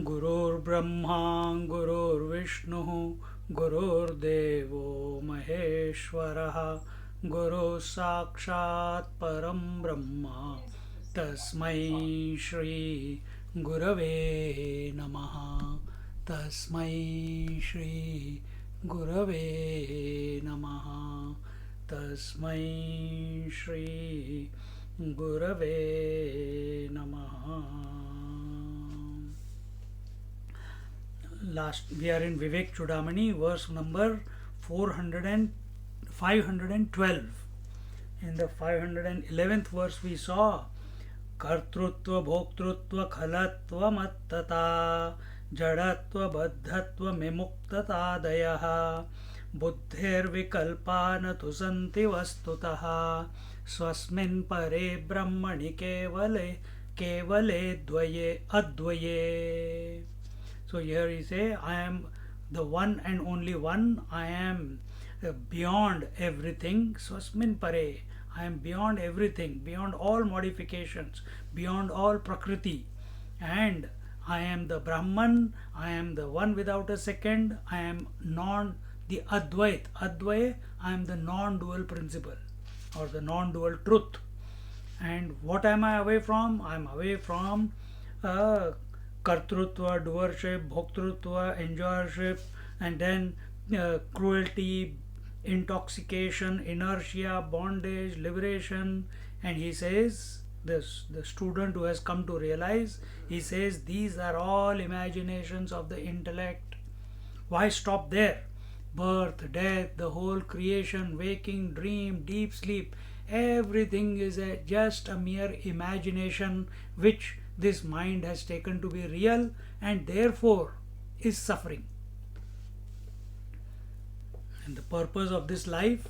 गुरुर्ब्रह्मा गुरुर्विष्णुः गुरुर्देवो महेश्वरः गुरुः साक्षात् परं ब्रह्म तस्मै श्री गुरवे नमः। तस्मै श्री गुरवे नमः। तस्मै श्री गुरवे नमः। Last, we are in Vivek Chudamani, verse number 512. In the 511th verse we saw Kartrutva Bhoktrutva Khalatva Mattata Jadatva Baddhatva Mimukta Dayaha Buddhir Vikalpana Tusanti Vastutaha Swasmin Pare Brahmani Kevale Dvaye Advaye. So here he say, I am the one and only one. I am beyond everything. Swasmin pare. I am beyond everything, beyond all modifications, beyond all prakriti. And I am the Brahman. I am the one without a second. I am the Advait. Advait, I am the non-dual principle or the non-dual truth. And what am I away from? I am away from Kartrutva, doership, bhoktrutva, enjoyership, and then cruelty, intoxication, inertia, bondage, liberation. And he says, the student who has come to realize, he says, these are all imaginations of the intellect. Why stop there? Birth, death, the whole creation, waking, dream, deep sleep, everything is just a mere imagination which this mind has taken to be real and therefore is suffering. And the purpose of this life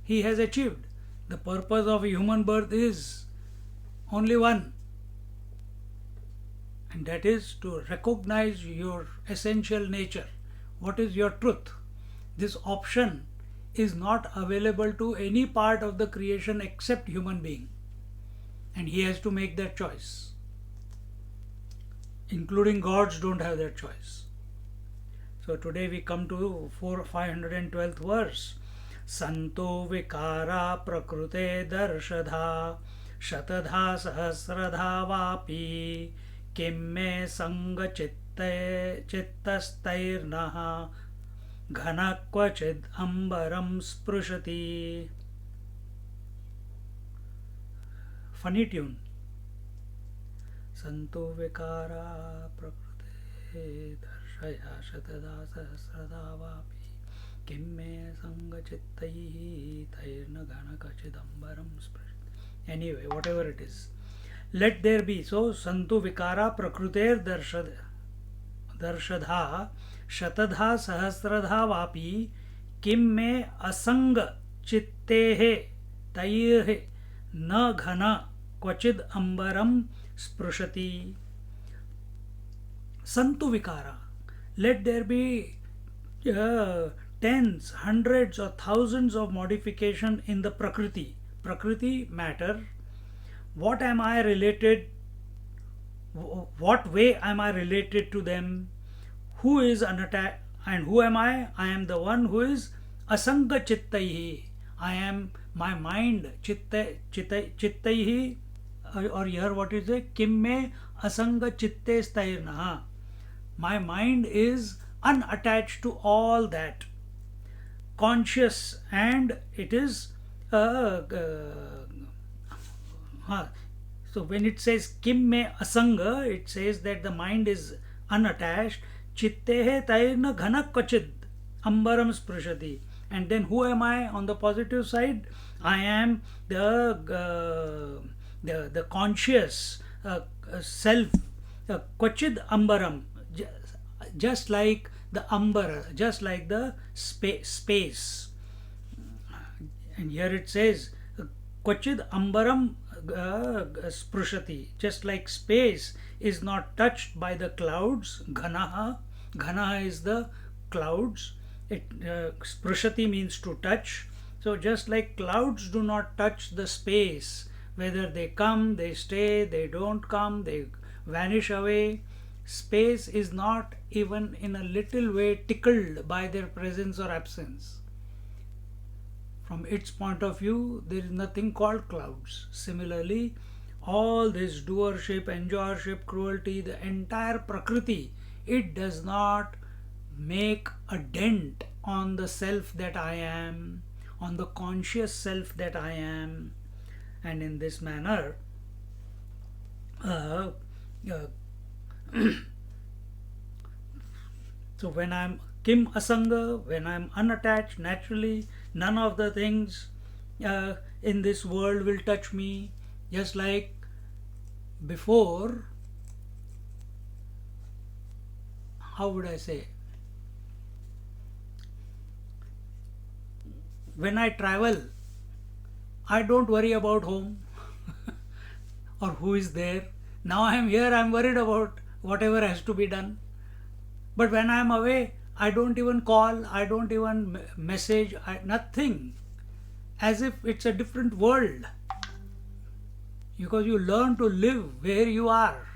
he has achieved. The purpose of a human birth is only one, and that is to recognize your essential nature. What is your truth? This option is not available to any part of the creation except human being, and he has to make that choice. Including gods don't have that choice. So today we come to 512th verse. Santo vikara prakrute darshadha shatadha sahasradha vapi kimme sanga chittastairnaha ghanakvachid ambaram sprushati. Funny tune. Santo vikara prakrute darshaya shatadha sahasradha vapi kimme sanga chittaihi tairna ghanaka chidambaram sprushati. Anyway, whatever it is, let there be. So Santo vikara prakrute darshadha shatadha sahasradha vapi kimme asanga chittehe tairhe na ghana kvachid ambaram sprushati. Santu vikara. Let there be tens, hundreds or thousands of modification in the prakriti. Prakriti, matter. What am I related? What way am I related to them? Who is unattached? And who am I? I am the one who is asanga chittaihi. I am my mind. Chittaihi. Or here what is it? Kimme asanga chitte stairna. My mind is unattached to all that. Conscious, and it is so when it says kimme asanga, it says that the mind is unattached. Chittehe tairna ghanak kvachid ambaram sprushati. And then who am I on the positive side? I am the the conscious self, Kvachid Ambaram, just like the Ambara, just like the space. And here it says, Kvachid Ambaram Sprushati, just like space is not touched by the clouds, Ghanaha. Ghanaha is the clouds. Sprushati means to touch. So just like clouds do not touch the space, whether they come, they stay, they don't come, they vanish away, space is not even in a little way tickled by their presence or absence. From its point of view, there is nothing called clouds. Similarly, all this doership, enjoyership, cruelty, the entire Prakriti, it does not make a dent on the self that I am, on the conscious self that I am. And in this manner, uh, uh, so when I'm Kim Asanga, when I'm unattached, naturally, none of the things in this world will touch me. Just like before, how would I say? When I travel, I don't worry about home or who is there. Now I am here, I am worried about whatever has to be done. But when I am away, I don't even call, I don't even message, nothing. As if it's a different world. Because you learn to live where you are.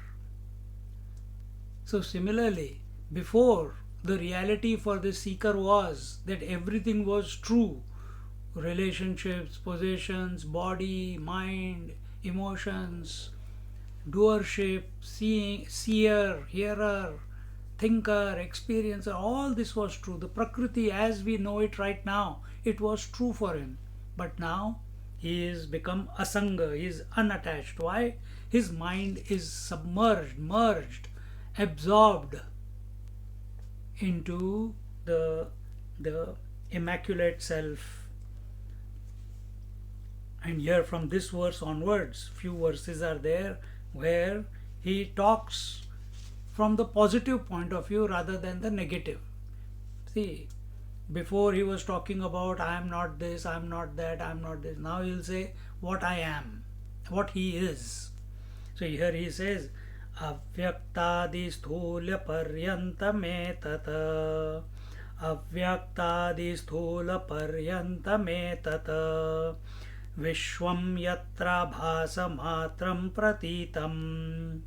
So similarly, before, the reality for the seeker was that everything was true. Relationships, possessions, body, mind, emotions, doership, seer, hearer, thinker, experiencer, all this was true. The Prakriti as we know it right now, it was true for him. But now he is become asanga, he is unattached. Why? His mind is submerged, merged, absorbed into the immaculate self. And here from this verse onwards, few verses are there where he talks from the positive point of view rather than the negative. See, before he was talking about I am not this, I am not that, I am not this. Now he'll say what I am, what he is. So here he says, Avyaktadi sthula paryantametata. Avyaktadi sthula paryantametata. Vishwam yatra bhasa matram pratitam.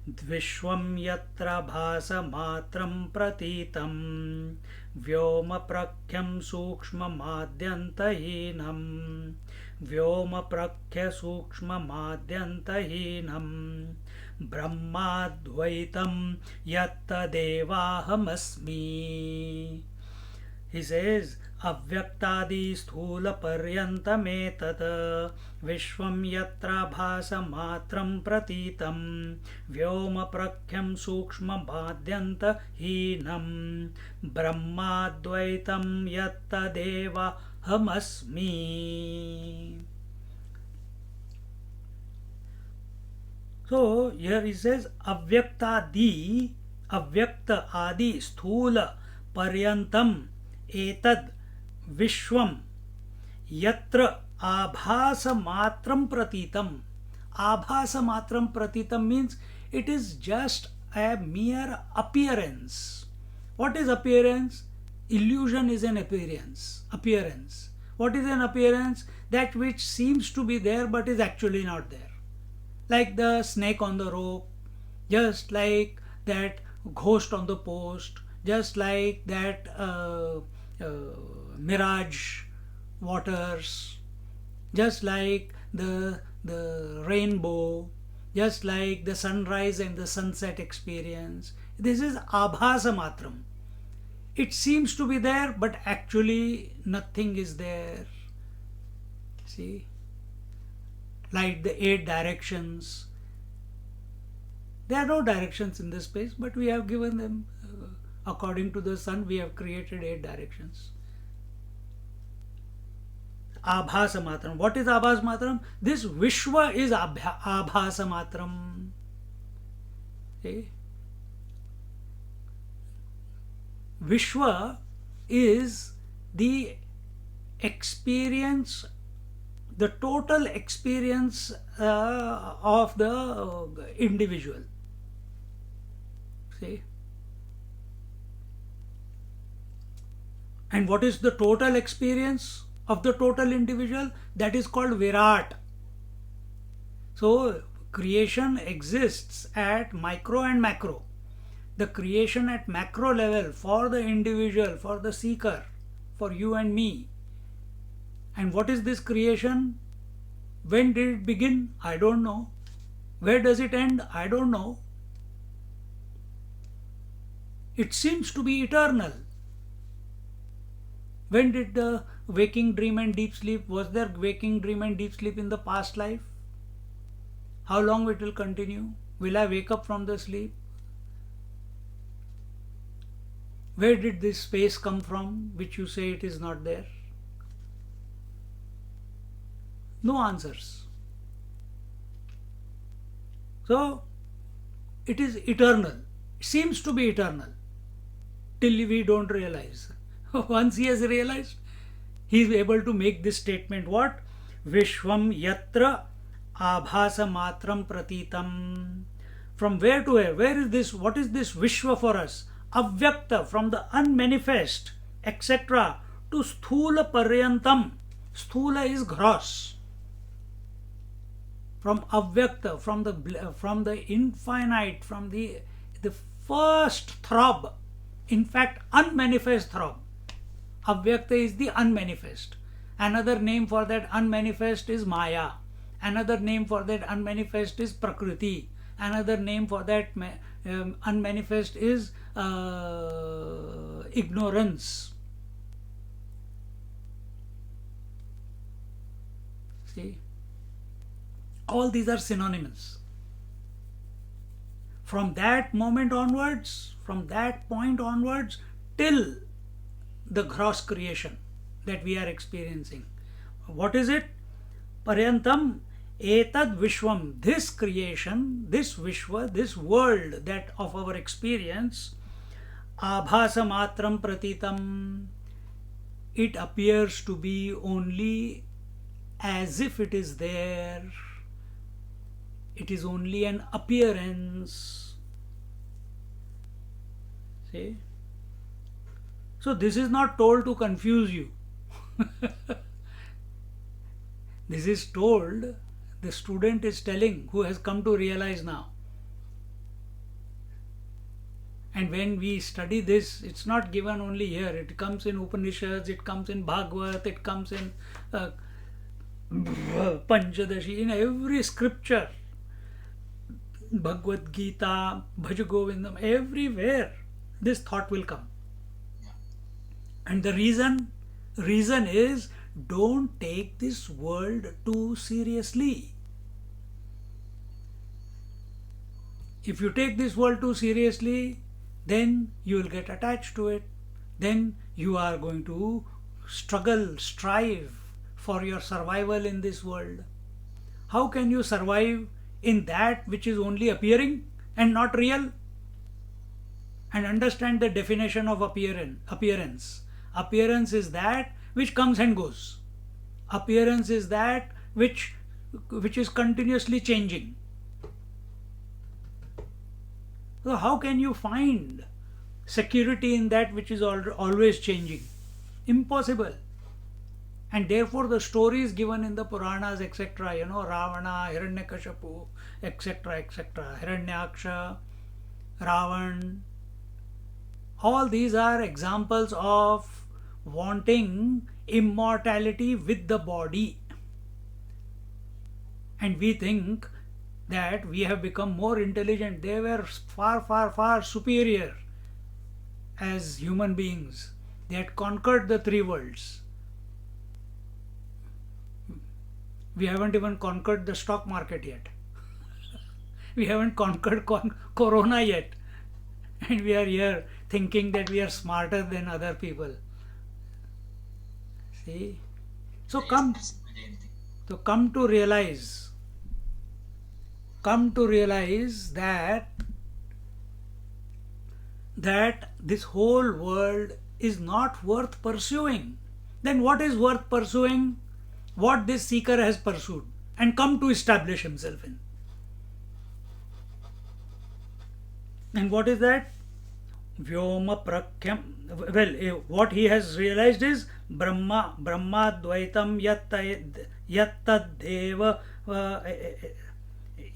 Vishwam yatra bhasa matram pratitam. Vyoma prakhyam sukshma madhyantahinam. Vyoma prakhya sukshma madhyantahinam. Brahmadvaitam yatta devahamasmi. He says, Avyaktadi sthula paryantametata. Vishwam yatra bhasa matram pratitam. Vyoma prakhyam sukshma bhadyanta hinam. Brahmadvaitam yatta deva hamasmi. So here he says, Avyaktadi, Avyakta adi sthula paryantam etad Vishwam yatra abhasa matram pratitam. Abhasa matram pratitam means it is just a mere appearance. What is appearance? Illusion is an appearance. Appearance. What is an appearance? That which seems to be there but is actually not there. Like the snake on the rope, just like that ghost on the post, just like that mirage waters, just like the rainbow, just like the sunrise and the sunset experience. This is abhasa matram. It seems to be there, but actually nothing is there. See? Like the 8 directions. There are no directions in this space, but we have given them, according to the sun, we have created 8 directions. Abhasa matram. What is Abhasa matram? This Vishwa is Abhasa matram. Okay? Vishwa is the experience, the total experience of the individual. See? And what is the total experience of the total individual? That is called Virat. So, creation exists at micro and macro. The creation at macro level for the individual, for the seeker, for you and me. And what is this creation? When did it begin? I don't know. Where does it end? I don't know. It seems to be eternal. When did the waking dream and deep sleep, was there waking dream and deep sleep in the past life? How long it will continue? Will I wake up from the sleep? Where did this space come from, which you say it is not there? No answers. So, it is eternal. It seems to be eternal till we don't realize. Once he has realized, he is able to make this statement. What? Vishwam yatra abhasa matram pratitam. From where to where? Where is this? What is this Vishwa for us? Avyakta, from the unmanifest, etc. to sthula paryantam. Sthula is gross. From avyakta, from the infinite, from the first throb, in fact unmanifest throb. Avyakta is the unmanifest. Another name for that unmanifest is Maya. Another name for that unmanifest is Prakriti. Another name for that unmanifest is ignorance. See? All these are synonymous. From that moment onwards, from that point onwards, till the gross creation that we are experiencing. What is it? Paryantam etad vishwam. This creation, this Vishwa, this world that of our experience, abhasa matram pratitam. It appears to be only as if it is there. It is only an appearance. See? So this is not told to confuse you. This is told, the student is telling, who has come to realize now. And when we study this, it's not given only here. It comes in Upanishads, it comes in Bhagavad, it comes in Panchadashi, in every scripture. Bhagavad Gita, Bhaj Govindam, everywhere this thought will come. And the reason is, don't take this world too seriously. If you take this world too seriously, then you will get attached to it. Then you are going to struggle, strive for your survival in this world. How can you survive in that which is only appearing and not real? And understand the definition of appearance. Appearance is that which comes and goes. Appearance is that which is continuously changing. So how can you find security in that which is always changing? Impossible. And therefore the stories given in the Puranas, etc., Ravana, Hiranyakashipu, etc., etc., Hiranyaksha, Ravan, all these are examples of wanting immortality with the body. And we think that we have become more intelligent. They were far, far, far superior as human beings. They had conquered the three worlds. We haven't even conquered the stock market yet. We haven't conquered Corona yet. And we are here thinking that we are smarter than other people. See? So come to realize, that this whole world is not worth pursuing. Then what is worth pursuing? What this seeker has pursued and come to establish himself in. And what is that? Vyoma Prakyam. Well, what he has realized is Brahmadvaitam yattad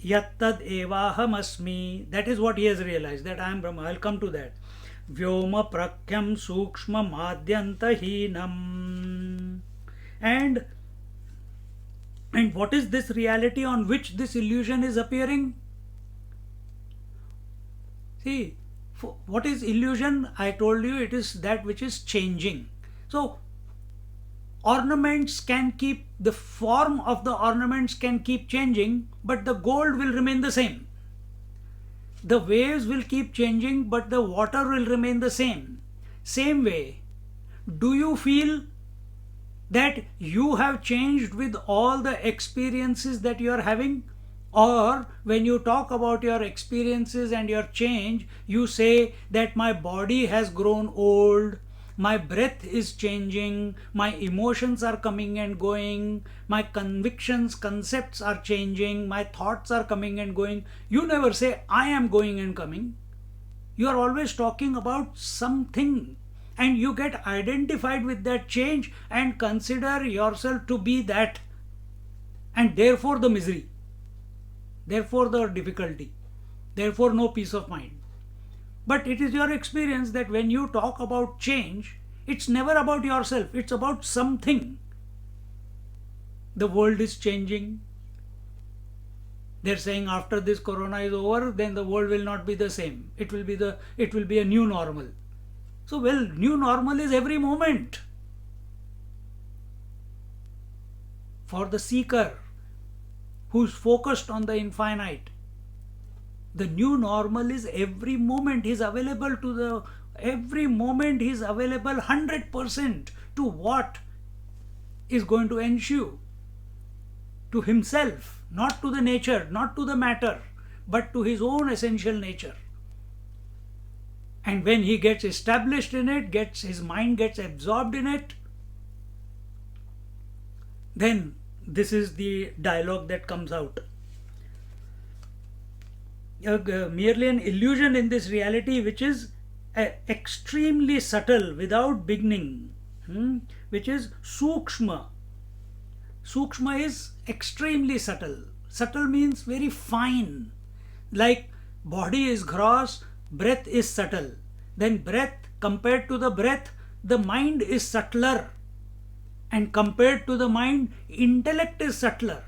evaham asmi. That is what he has realized, that I am Brahma. I'll come to that. Vyoma Prakyam Sukshma Madhyantahinam. And what is this reality on which this illusion is appearing? See, what is illusion? I told you it is that which is changing. So, ornaments can keep, the form of the ornaments can keep changing, but the gold will remain the same. The waves will keep changing, but the water will remain the same. Same way, do you feel that you have changed with all the experiences that you are having? Or when you talk about your experiences and your change, you say that my body has grown old, my breath is changing, my emotions are coming and going, my convictions, concepts are changing, my thoughts are coming and going. You never say, I am going and coming. You are always talking about something, and you get identified with that change and consider yourself to be that, and therefore the misery. Therefore the difficulty, therefore no peace of mind. But it is your experience that when you talk about change, it's never about yourself, it's about something. The world is changing. They're saying after this corona is over, then the world will not be the same. It will be a new normal. So, well, new normal is every moment. For the seeker who is focused on the infinite, the new normal is every moment. He is available to every moment he is available 100% to what is going to ensue. To himself, not to the nature, not to the matter, but to his own essential nature. And when he gets established in it, his mind gets absorbed in it, then this is the dialogue that comes out. Merely an illusion in this reality which is extremely subtle, without beginning, which is sukshma. Sukshma is extremely subtle. Subtle means very fine. Like body is gross, breath is subtle. Then breath, compared to the breath, the mind is subtler. And compared to the mind, intellect is subtler.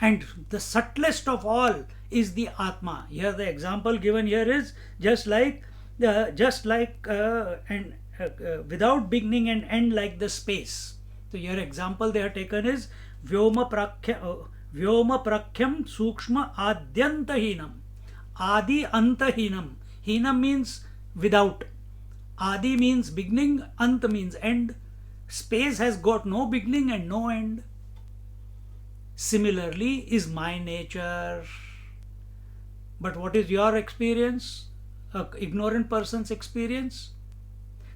And the subtlest of all is the Atma. Here the example given here is without beginning and end, like the space. So your example they have taken is Vyoma Prakyam Sukshma Adyantahinam. Adi Antahinam. Hinam means without. Adi means beginning, Ant means end. Space has got no beginning and no end. Similarly is my nature. But what is your experience? An ignorant person's experience?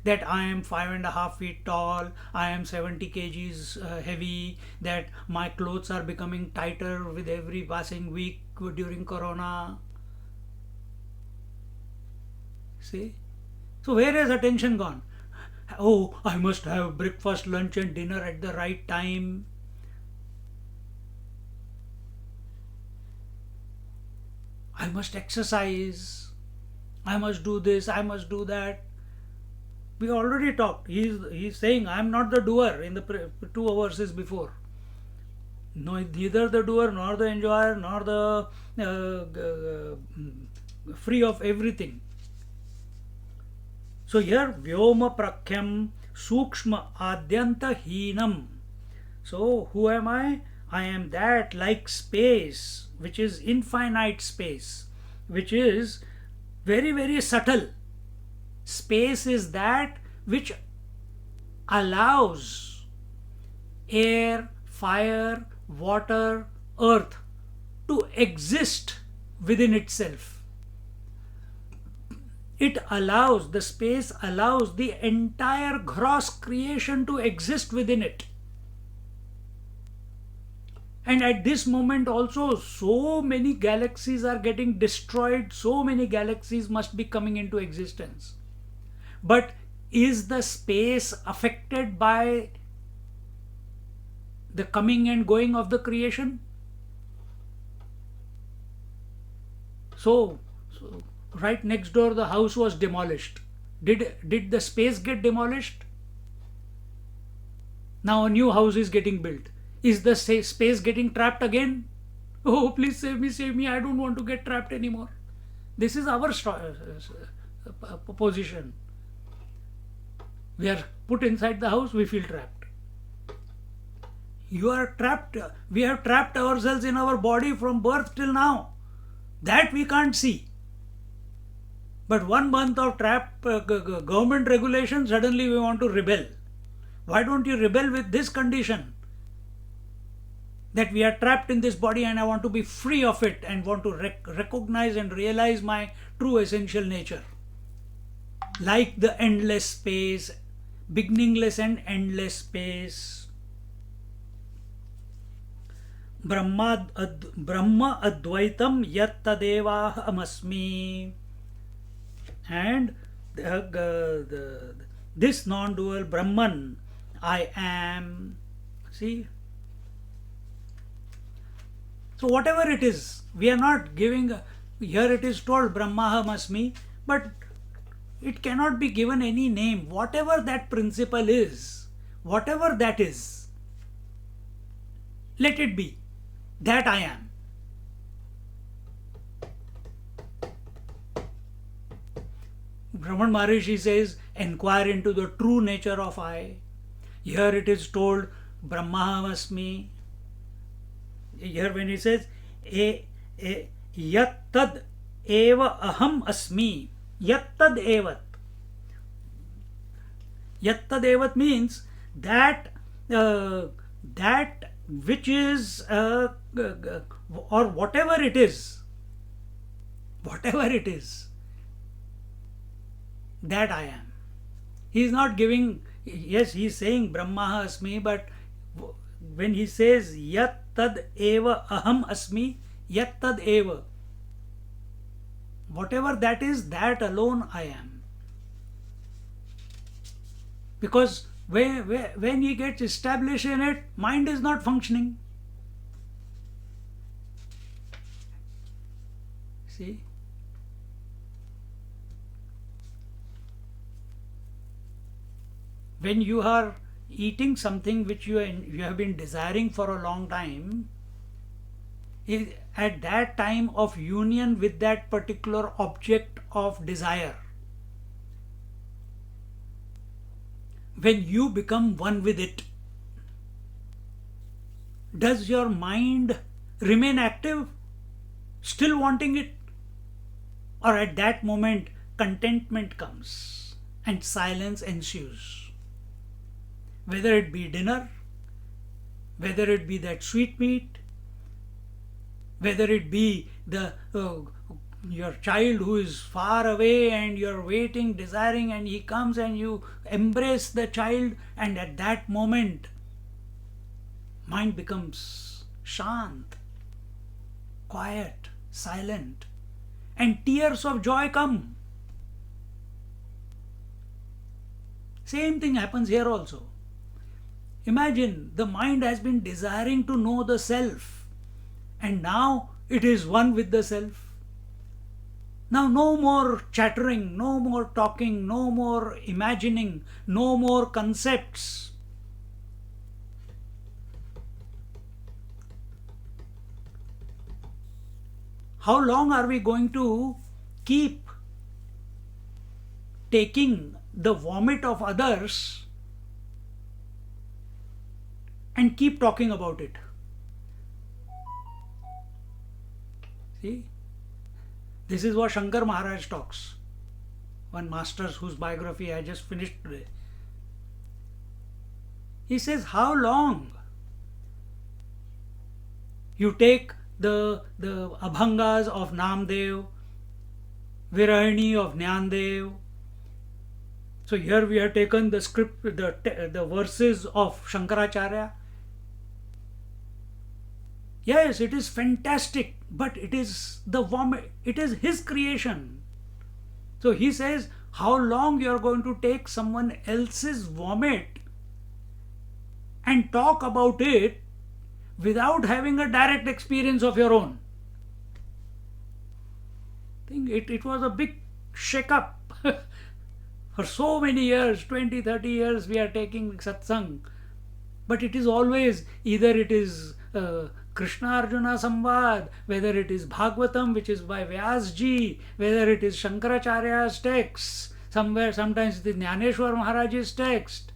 That I am 5.5 feet tall, I am 70 kgs heavy, that my clothes are becoming tighter with every passing week during corona. See? So where has attention gone? Oh, I must have breakfast, lunch and dinner at the right time. I must exercise. I must do this, I must do that. We already talked. He's saying, I am not the doer in the 2 verses before. No, neither the doer, nor the enjoyer, nor the free of everything. So here, Vyoma Prakyam Sukshma Adyanta Hinam. So who am I? I am that like space, which is infinite space, which is very, very subtle. Space is that which allows air, fire, water, earth to exist within itself. It allows, the space allows the entire gross creation to exist within it. And at this moment also, so many galaxies are getting destroyed, so many galaxies must be coming into existence. But is the space affected by the coming and going of the creation? So right next door the house was demolished. Did the space get demolished? Now a new house is getting built. Is the space getting trapped again? Oh, please save me, I don't want to get trapped anymore. This is our position. We are put inside the house, we feel trapped. You are trapped. We have trapped ourselves in our body from birth till now. That we can't see. But 1 month of government regulation, suddenly we want to rebel. Why don't you rebel with this condition? That we are trapped in this body and I want to be free of it and want to recognize and realize my true essential nature. Like the endless space, beginningless and endless space. Brahma Advaitam Yat Tadeva Amasmi. And this non-dual Brahman, I am. See? So whatever it is, we are not giving, here it is told Brahmaham Asmi, but it cannot be given any name. Whatever that principle is, whatever that is, let it be. That I am. Brahman Maharishi says, inquire into the true nature of I. Here it is told, Brahmaham Asmi. Here when he says, Yat tad eva aham asmi. Yat tad evat. Yat tad evat means that that which is or whatever it is, that I am. He is not giving, yes, he is saying Brahma asmi, but when he says Yat tad eva aham asmi, Yat tad eva, whatever that is, that alone I am. Because when he gets established in it, mind is not functioning. See? When you are eating something which you have been desiring for a long time, at that time of union with that particular object of desire, when you become one with it, does your mind remain active, still wanting it? Or at that moment contentment comes and silence ensues? Whether it be dinner, whether it be that sweet meat, whether it be the your child who is far away and you're waiting, desiring, and he comes and you embrace the child, and at that moment mind becomes shant, quiet, silent, and tears of joy come. Same thing happens here also. Imagine the mind has been desiring to know the self, and now it is one with the self. Now no more chattering, no more talking, no more imagining, no more concepts. How long are we going to keep taking the vomit of others and keep talking about it? See? This is what Shankar Maharaj talks. One master whose biography I just finished today. He says, how long? You take the Abhangas of Namdev, Virahini of Jnandev. So here we have taken the script, the verses of Shankaracharya. Yes, it is fantastic, but it is the vomit. It is his creation. So he says, how long you are going to take someone else's vomit and talk about it without having a direct experience of your own? I think it was a big shake-up. For so many years, 20, 30 years, we are taking satsang. But it is always, either it is Krishna Arjuna Samvad, whether it is Bhagavatam, which is by Vyasji, whether it is Shankaracharya's text, sometimes it is Jnaneshwar Maharaj's text.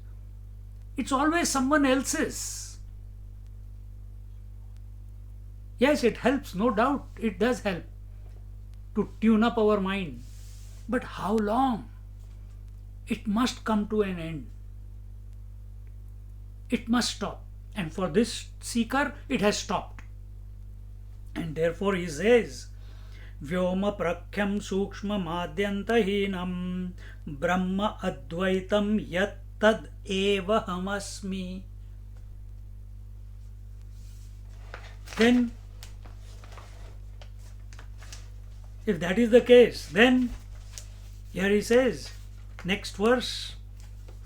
It's always someone else's. Yes, it helps, no doubt, it does help to tune up our mind. But how long? It must come to an end. It must stop. And for this seeker, it has stopped. And therefore he says, Vyoma prakhyam sukshma madhyantahinam brahma advaitam yat tad eva hamasmi. Then, if that is the case, then here he says, next verse,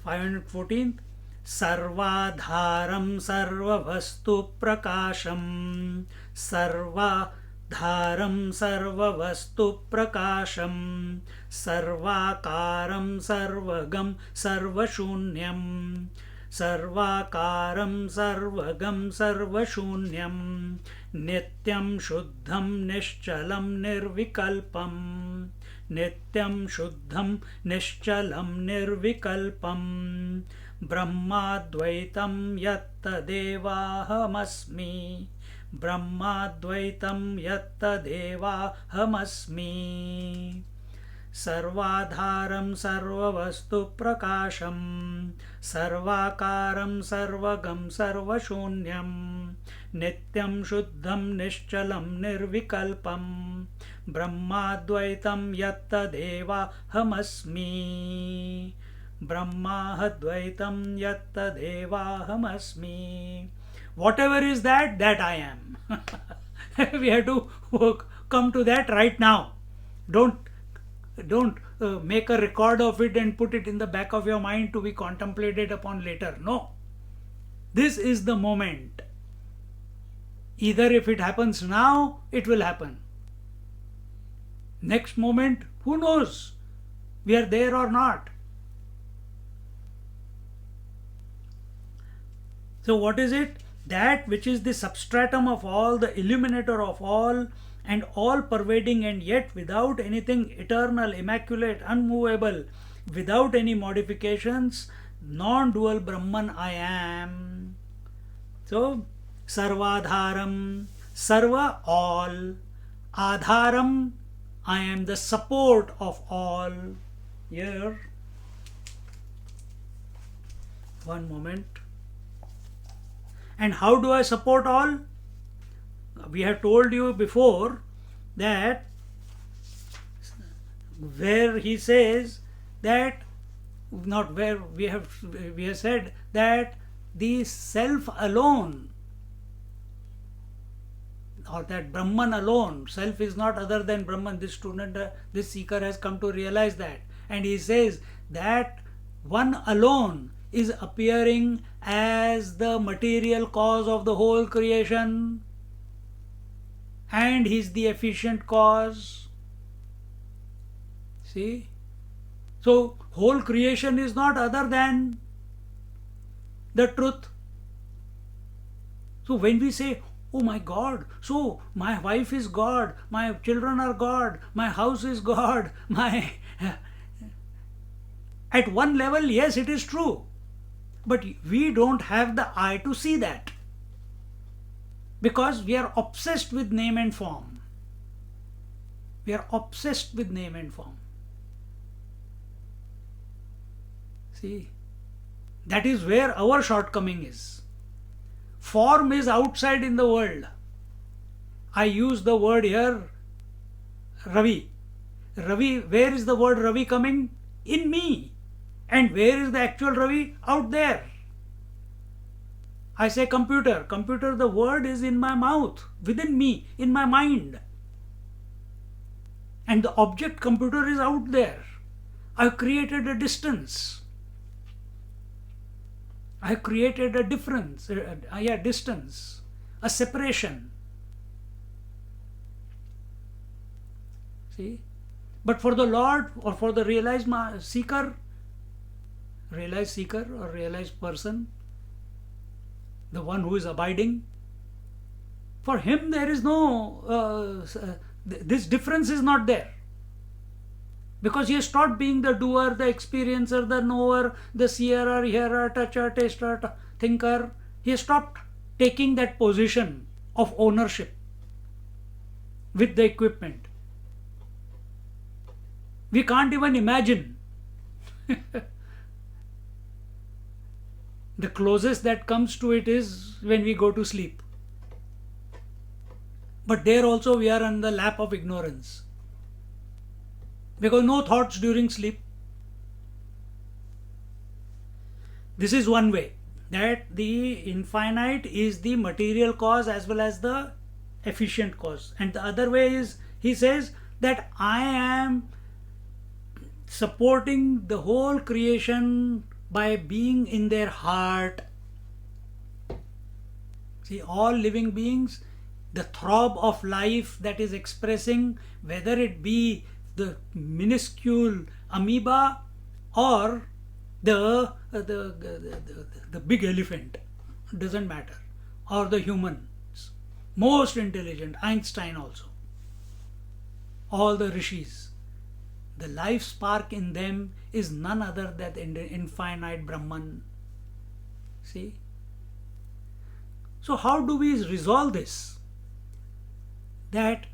514th, Sarvadharam sarvavastu prakasham, Sarvadharam sarvavastu prakasham, Sarvakaram sarvagam sarvashunyam, Sarvakaram sarvagam sarvashunyam, Nityam shuddham nishchalam nirvikalpam, Nityam shuddham nishchalam nirvikalpam, Brahmadvaitam yatta devahamasmi, Brahmadvaitam yatta devahamasmi, Sarvadharam sarvavastu prakasham, Sarvakaram sarvagam sarvashunyam, Nityam shuddham nishchalam nirvikalpam, Brahmadvaitam yatta devahamasmi, Brahmadvaitam yatta devahamasmi. Whatever is that, that I am. We have to come to that right now. Don't make a record of it and put it in the back of your mind to be contemplated upon later. No. This is the moment. Either if it happens now, it will happen. Next moment, who knows? We are there or not. So what is it? That which is the substratum of all, the illuminator of all, and all pervading, and yet without anything, eternal, immaculate, unmovable, without any modifications, non-dual Brahman I am. So, Sarvadharam, Sarva all, Adharam, I am the support of all. Here, one moment. And how do I support all? We have told you before that where he says that, not where we have said that the self alone, or that Brahman alone, self is not other than Brahman. This student, this seeker has come to realize that. And he says that one alone is appearing as the material cause of the whole creation, and he is the efficient cause. See? So, whole creation is not other than the truth. So, when we say, oh my God, so my wife is God, my children are God, my house is God, my... At one level, yes, it is true. But we don't have the eye to see that. Because we are obsessed with name and form. We are obsessed with name and form. See, That is where our shortcoming is. Form is outside in the world. I use the word here, Ravi. Ravi, where is the word Ravi coming? In me. And where is the actual Ravi? Out there. I say computer. Computer, the word is in my mouth, within me, in my mind. And the object computer is out there. I've created a distance. I've created a difference, distance, a separation. See? But for the Lord or for the realized seeker or realized person, the one who is abiding, for him there is no, this difference is not there. Because he has stopped being the doer, the experiencer, the knower, the seer, hearer, toucher, taster, thinker. He has stopped taking that position of ownership with the equipment. We can't even imagine. The closest that comes to it is when we go to sleep. But there also we are on the lap of ignorance. Because no thoughts during sleep. This is one way, that the infinite is the material cause as well as the efficient cause. And the other way is, he says that I am supporting the whole creation by being in their heart. See, all living beings, the throb of life that is expressing, whether it be the minuscule amoeba or the big elephant, doesn't matter, or the humans, most intelligent, Einstein also, all the rishis, the life spark in them is none other than the infinite Brahman. See? So how do we resolve this? That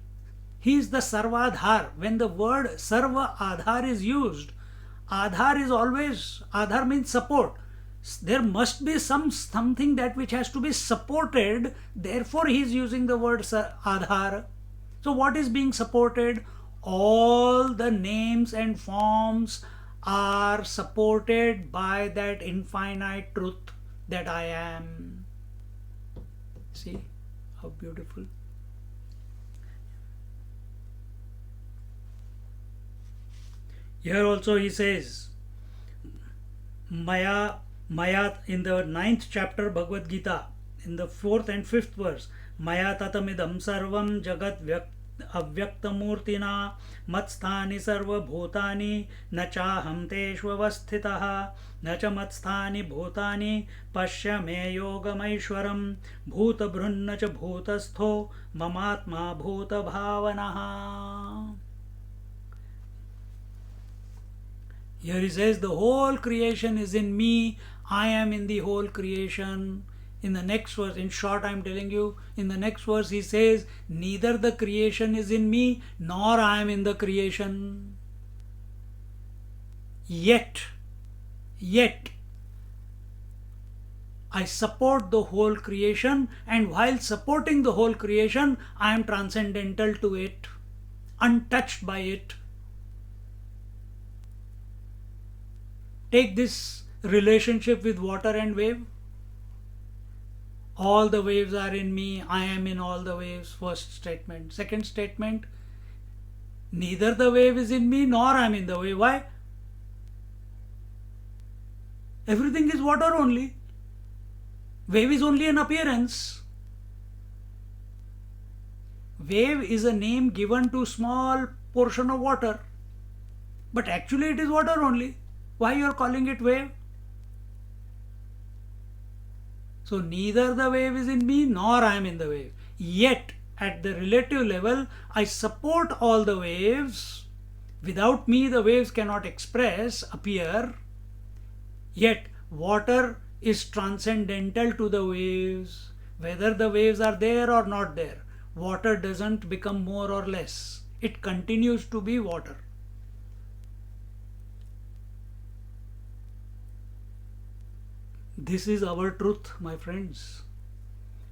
he is the Sarvadhar. When the word Sarva Adhar is used, Adhar is always, Adhar means support. There must be something that which has to be supported. Therefore he is using the word Adhar. So what is being supported? All the names and forms are supported by that infinite truth that I am. See how beautiful. Here also he says, Maya in the 9th chapter Bhagavad Gita, in the 4th and 5th verse, Maya tatamidam sarvam jagat avyaktamurtina matsthani sarva bhutani nachaham teshvavasthitaha nacha matsthani bhutani pashya me yogamaishwaram bhuta brunna cha bhutastho mamatma bhuta bhavanaha. Here he says, the whole creation is in me, I am in the whole creation. In the next verse, in short I am telling you, in the next verse he says, neither the creation is in me, nor I am in the creation. Yet, I support the whole creation, and while supporting the whole creation, I am transcendental to it, untouched by it. Take this relationship with water and wave. All the waves are in me, I am in all the waves. First statement. Second statement, neither the wave is in me nor I am in the wave. Why? Everything is water only. Wave is only an appearance. Wave is a name given to small portion of water, but actually it is water only. Why you are calling it wave? So neither the wave is in me nor I am in the wave. Yet at the relative level I support all the waves. Without me the waves cannot appear. Yet water is transcendental to the waves. Whether the waves are there or not there, water doesn't become more or less. It continues to be water. This is our truth, my friends.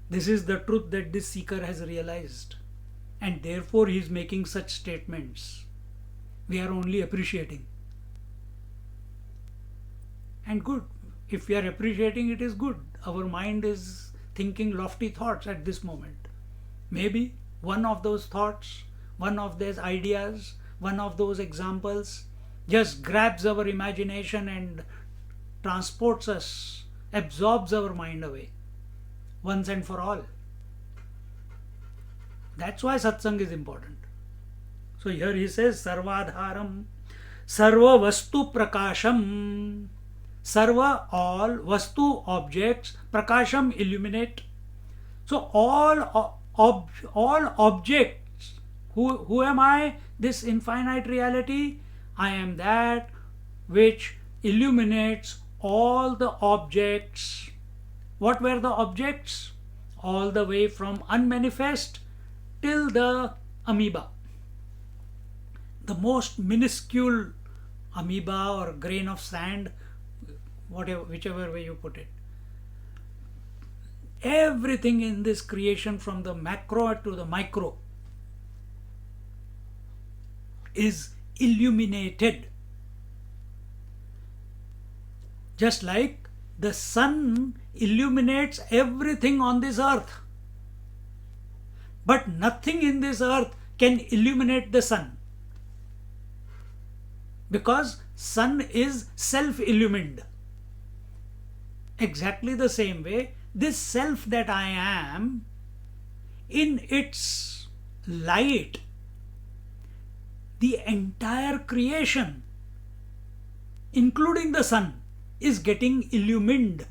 This is the truth that this seeker has realized, and therefore he is making such statements. We are only appreciating. And good. If we are appreciating, it is good. Our mind is thinking lofty thoughts at this moment. Maybe one of those thoughts, one of those ideas, one of those examples just grabs our imagination and transports us, absorbs our mind away once and for all. That's why satsang is important. So here he says sarvadharam, sarva vastu prakasham, sarva all, vastu objects, prakasham illuminate. So all objects, who am I? This infinite reality, I am that which illuminates all the objects. What were the objects? All the way from unmanifest till the amoeba. The most minuscule amoeba or grain of sand, whatever, whichever way you put it. Everything in this creation from the macro to the micro is illuminated. Just like the sun illuminates everything on this earth. But nothing in this earth can illuminate the sun. Because sun is self-illumined. Exactly the same way, this self that I am, in its light, the entire creation, including the sun, is getting illumined.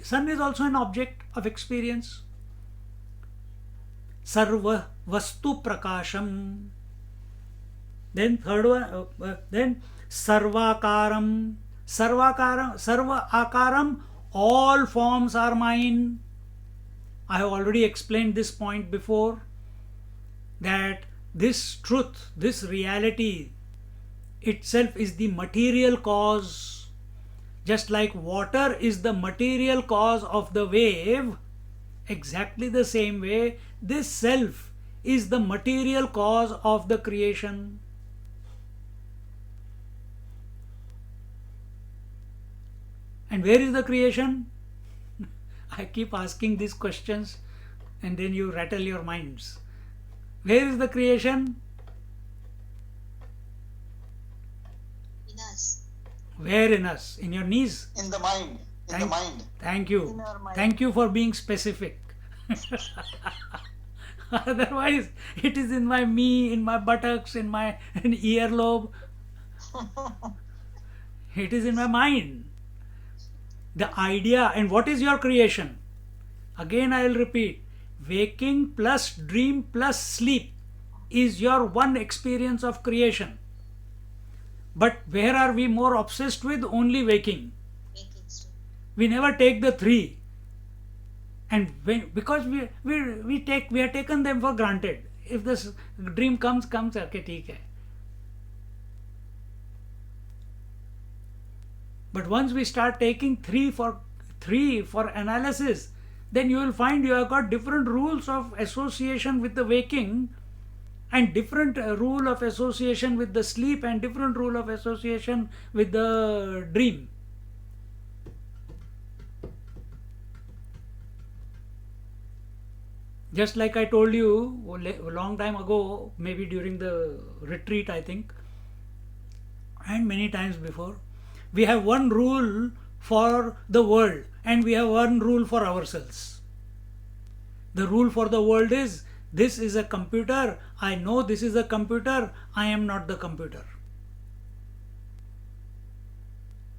Sun is also an object of experience. Sarva vastu prakasham. Then third one, then sarvakaram. Sarvakaram, sarva akaram, all forms are mine. I have already explained this point before, that this truth, this reality itself is the material cause. Just like water is the material cause of the wave, exactly the same way, this self is the material cause of the creation. And where is the creation? I keep asking these questions and then you rattle your minds. Where is the creation? In us. Where in us? In your knees? In the mind. In the mind. Thank you. In our mind. Thank you for being specific. Otherwise, it is in my knee, in my buttocks, in my earlobe. It is in my mind. The idea, and what is your creation? Again I will repeat, waking plus dream plus sleep is your one experience of creation. But where are we more obsessed with? Only waking. Making state. We never take the three. And because we have taken them for granted. If this dream comes, okay, theek hai. But once we start taking three for analysis, then you will find you have got different rules of association with the waking, and different rule of association with the sleep, and different rule of association with the dream. Just like I told you a long time ago, maybe during the retreat, I think, and many times before, we have one rule for the world and we have one rule for ourselves. The rule for the world is, this is a computer, I know this is a computer, I am not the computer.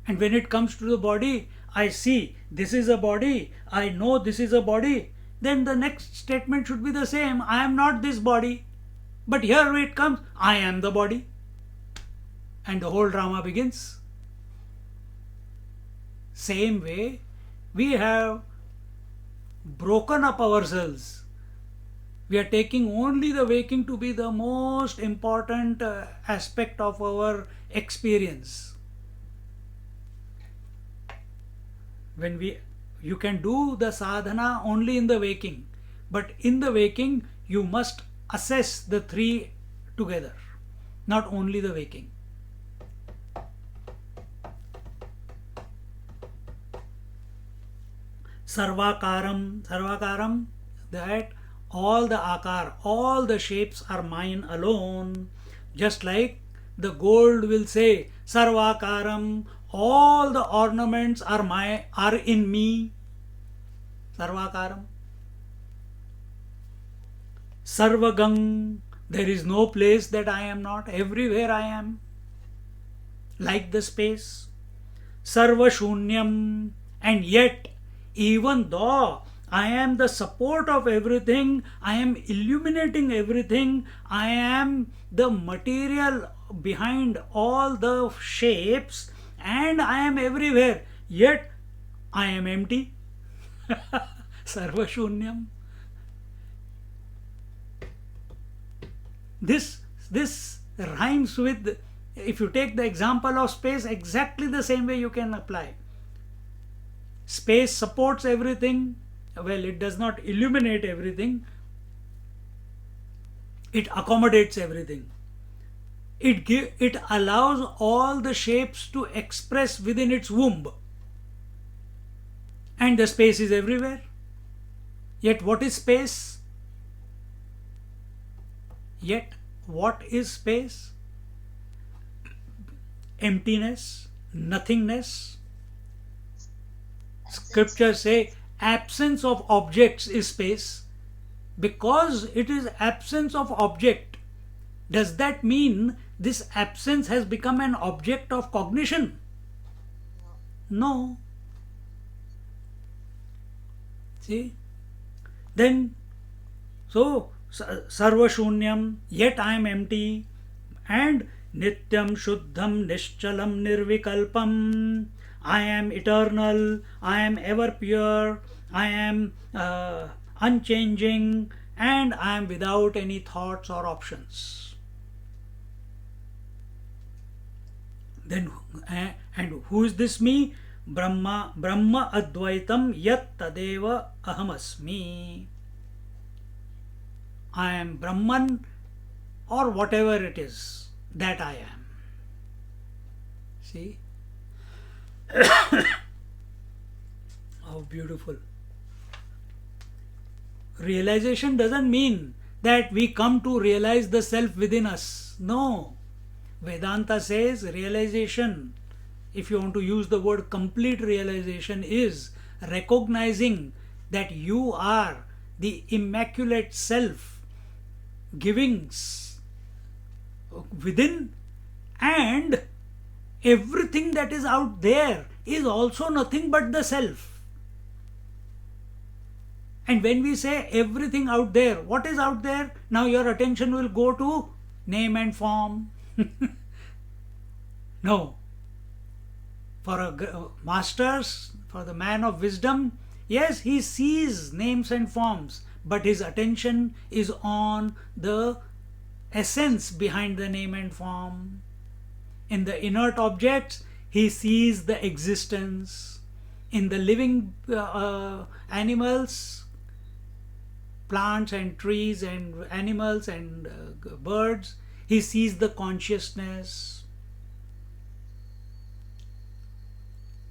And when it comes to the body, I see this is a body, I know this is a body, then the next statement should be the same, I am not this body. But here it comes, I am the body. And the whole drama begins. Same way, we have broken up ourselves. We are taking only the waking to be the most important aspect of our experience. when we you can do the sadhana only in the waking, but in the waking you must assess the three together, not only the waking. Sarvakaram, that all the akar, all the shapes are mine alone. Just like the gold will say, Sarvakaram, all the ornaments are in me. Sarvakaram. Sarvagang, there is no place that I am not, everywhere I am, like the space. Sarvashunyam, and yet, even though I am the support of everything, I am illuminating everything, I am the material behind all the shapes, and I am everywhere, yet I am empty. Sarvashunyam. This rhymes with, if you take the example of space, exactly the same way you can apply. Space supports everything. Well, it does not illuminate everything. It accommodates everything. It allows all the shapes to express within its womb. And the space is everywhere. Yet what is space? Yet what is space? Emptiness, nothingness. Scriptures say absence of objects is space. Because it is absence of object, does that mean this absence has become an object of cognition? No. See? Then, so, sarvashunyam, yet I am empty, and nityam shuddham nishchalam nirvikalpam, I am eternal, I am ever pure, I am unchanging, and I am without any thoughts or options. Then, and who is this me? Brahma Advaitam Yat Tadeva Ahamasmi. I am Brahman, or whatever it is that I am. See? How beautiful. Realization doesn't mean that we come to realize the self within us. No. Vedanta says realization, if you want to use the word complete realization, is recognizing that you are the immaculate self giving within, and everything that is out there is also nothing but the self. And when we say everything out there, what is out there? Now your attention will go to name and form. No. For a masters, for the man of wisdom, yes, he sees names and forms, but his attention is on the essence behind the name and form. In the inert objects, he sees the existence. In the living animals, plants and trees and animals and birds, he sees the consciousness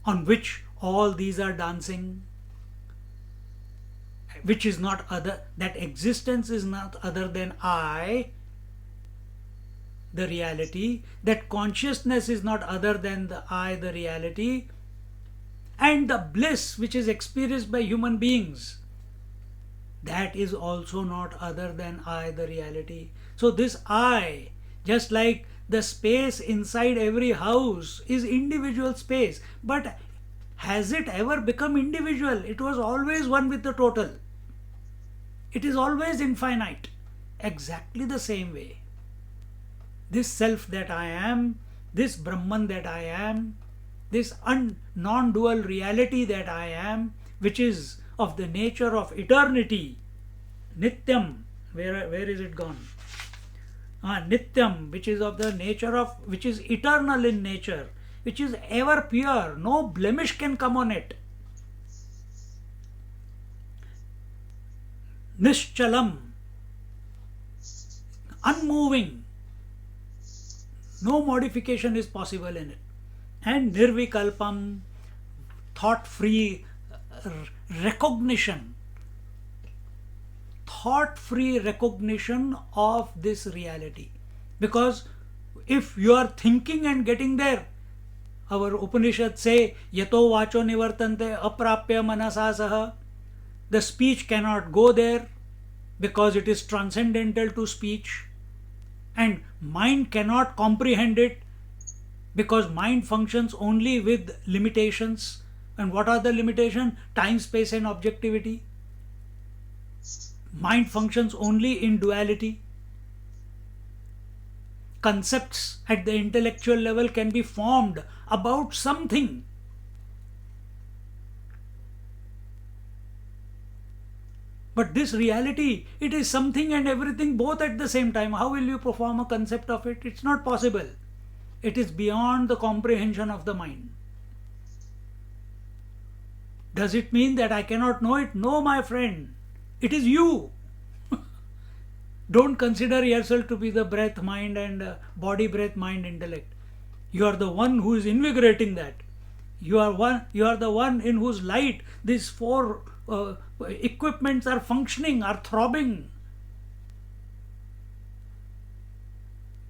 on which all these are dancing, which is not other, that existence is not other than I, the reality, that consciousness is not other than the I, the reality, and the bliss which is experienced by human beings, that is also not other than I, the reality. So this I, just like the space inside every house is individual space, but has it ever become individual? It was always one with the total. It is always infinite. Exactly the same way. This self that I am, this Brahman that I am, this non-dual reality that I am, which is of the nature of eternity, Nityam, where is it gone? Nityam, which is of the nature of, which is eternal in nature, which is ever pure, no blemish can come on it. Nishchalam, unmoving, no modification is possible in it. And Nirvikalpam, thought free recognition, thought free recognition of this reality. Because if you are thinking and getting there, our Upanishads say, Yato vacho nivartante aprapya manasa saha, the speech cannot go there because it is transcendental to speech, and mind cannot comprehend it because mind functions only with limitations. And what are the limitations? Time, space, and objectivity. Mind functions only in duality. Concepts at the intellectual level can be formed about something. But this reality, it is something and everything both at the same time. How will you perform a concept of it? It's not possible. It is beyond the comprehension of the mind. Does it mean that I cannot know it? No, my friend. It is you. Don't consider yourself to be the breath, mind, and body, breath, mind, intellect. You are the one who is invigorating that. You are the one in whose light these four equipments are functioning, are throbbing.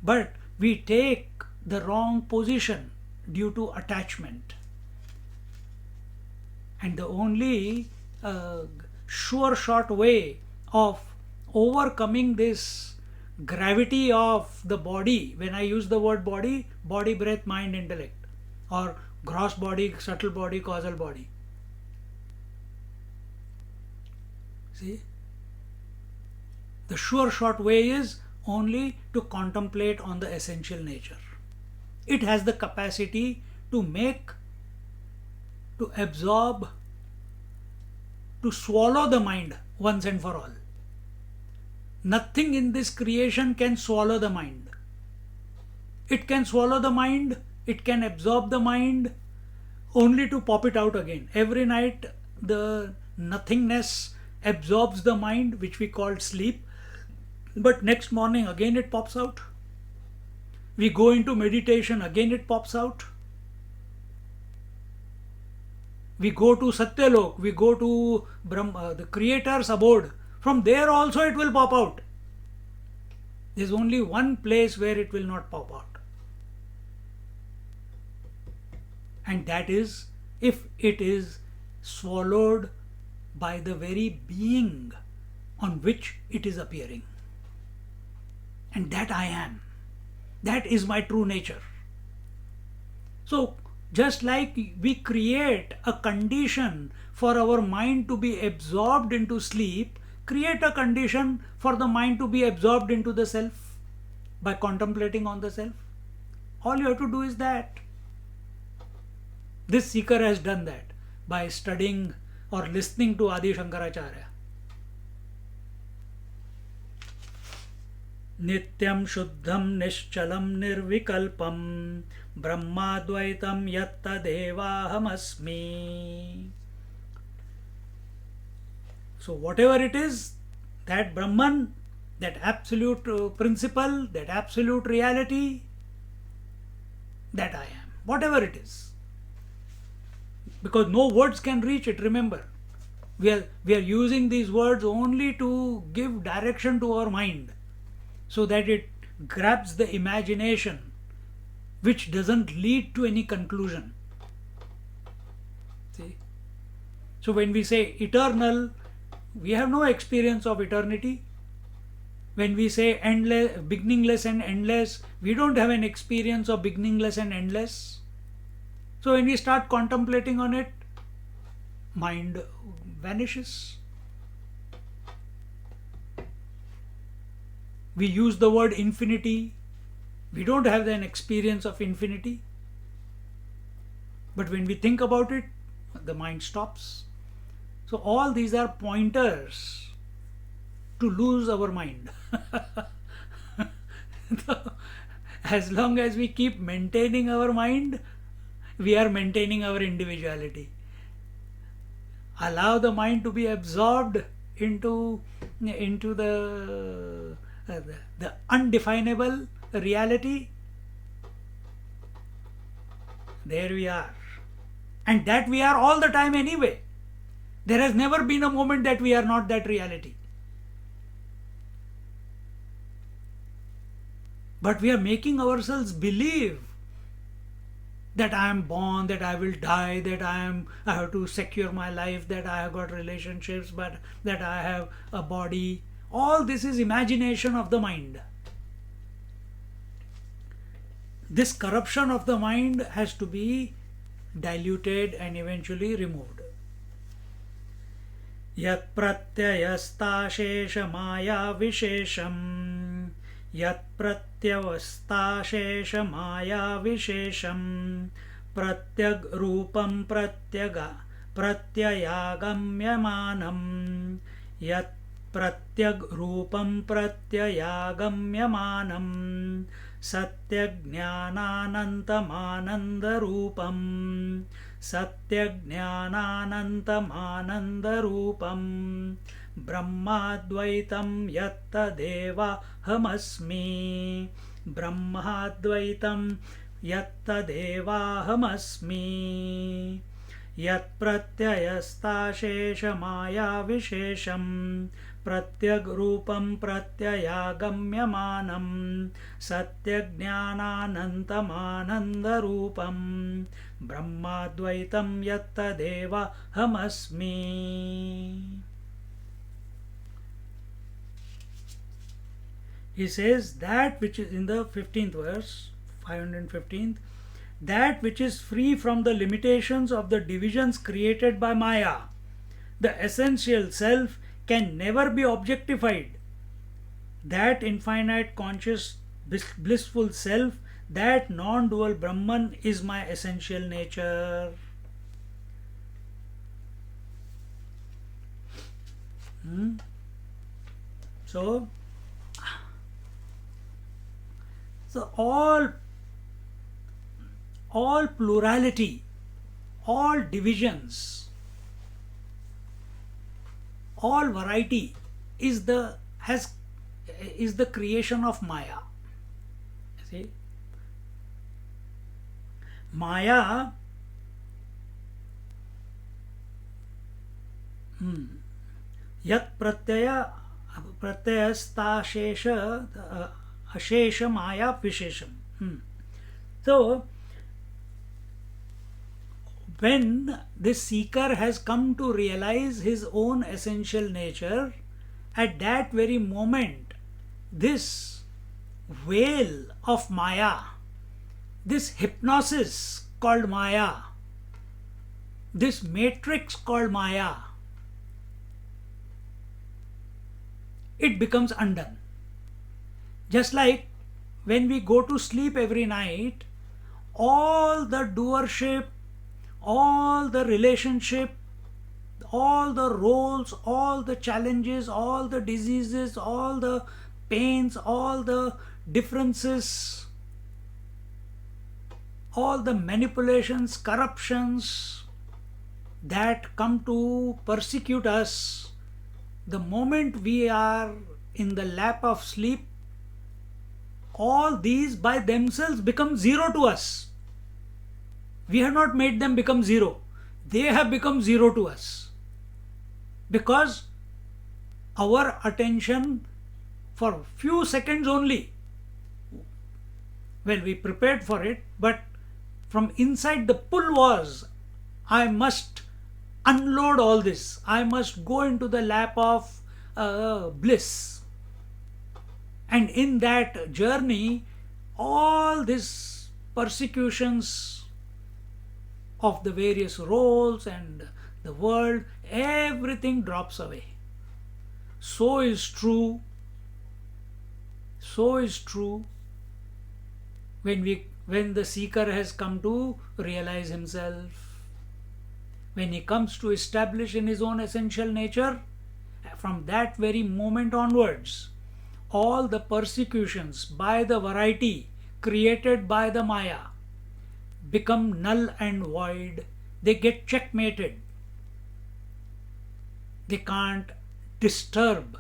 But we take the wrong position due to attachment. And the only sure shot way of overcoming this gravity of the body, when I use the word body, body, breath, mind, intellect, or gross body, subtle body, causal body. See? The sure shot way is only to contemplate on the essential nature. It has the capacity to make, to absorb, to swallow the mind once and for all. Nothing in this creation can swallow the mind. It can swallow the mind, it can absorb the mind, only to pop it out again. Every night the nothingness absorbs the mind, which we call sleep, but next morning again it pops out. We go into meditation, again it pops out. We go to Satyalok, we go to Brahma, the Creator's abode. From there also it will pop out. There is only one place where it will not pop out. And that is if it is swallowed by the very being on which it is appearing. And that I am. That is my true nature. So, just like we create a condition for our mind to be absorbed into sleep, create a condition for the mind to be absorbed into the self by contemplating on the self. All you have to do is that. This seeker has done that by studying or listening to Adi Shankaracharya. Nityam Shuddham Nishchalam Nirvikalpam Brahmadvaitam Yatta Devahamasmi. So whatever it is, that Brahman, that absolute principle, that absolute reality, that I am. Whatever it is. Because no words can reach it, remember. We are using these words only to give direction to our mind, so that it grabs the imagination, which doesn't lead to any conclusion. See? So when we say eternal, we have no experience of eternity. When we say endless, beginningless and endless, we don't have an experience of beginningless and endless. So when we start contemplating on it, mind vanishes. We use the word infinity. We don't have an experience of infinity. But when we think about it, the mind stops. So all these are pointers to lose our mind. As long as we keep maintaining our mind, we are maintaining our individuality. Allow the mind to be absorbed, into the undefinable reality. There we are. And that we are all the time anyway. There has never been a moment that we are not that reality. But we are making ourselves believe that I am born, that I will die, that I have to secure my life, that I have got relationships, but that I have a body. All this is imagination of the mind. This corruption of the mind has to be diluted and eventually removed. Yat pratyayastasesha maya vishesham, yat pratyavastasesha maya vishesham, pratyag rupam pratyyagamyamanam, yat pratyag rupam pratyyagamyamanam, satyajnananantamanandarupam, satyajnananantamanandarupam, brahmadvaitam yattadeva hamasmi, brahmadvaitam yattadeva hamasmi, yat pratyayastasesha maya vishesham, pratyag rupam pratyayagamyamanam, satyajnananantamanandarupam, brahmadvaitam yattadeva hamasmi. He says that which is in the 15th verse, 515th, that which is free from the limitations of the divisions created by Maya, the essential self, can never be objectified. That infinite conscious blissful self, that non-dual Brahman is my essential nature. So all plurality, all divisions, all variety is the creation of Maya. See, Maya yat pratyayastasesha ashesha maya vishesham. So when this seeker has come to realize his own essential nature, at that very moment, this veil of Maya, this hypnosis called Maya, this matrix called Maya, it becomes undone. Just like when we go to sleep every night, all the doership, all the relationship, all the roles, all the challenges, all the diseases, all the pains, all the differences, all the manipulations, corruptions that come to persecute us, the moment we are in the lap of sleep, all these by themselves become zero to us. We have not made them become zero. They have become zero to us. Because our attention for few seconds only, well, we prepared for it, but from inside the pull was, I must unload all this. I must go into the lap of bliss. And in that journey, all these persecutions of the various roles and the world, everything drops away. So is true when the seeker has come to realize himself. When he comes to establish in his own essential nature, from that very moment onwards, all the persecutions by the variety created by the Maya become null and void. They get checkmated. They can't disturb,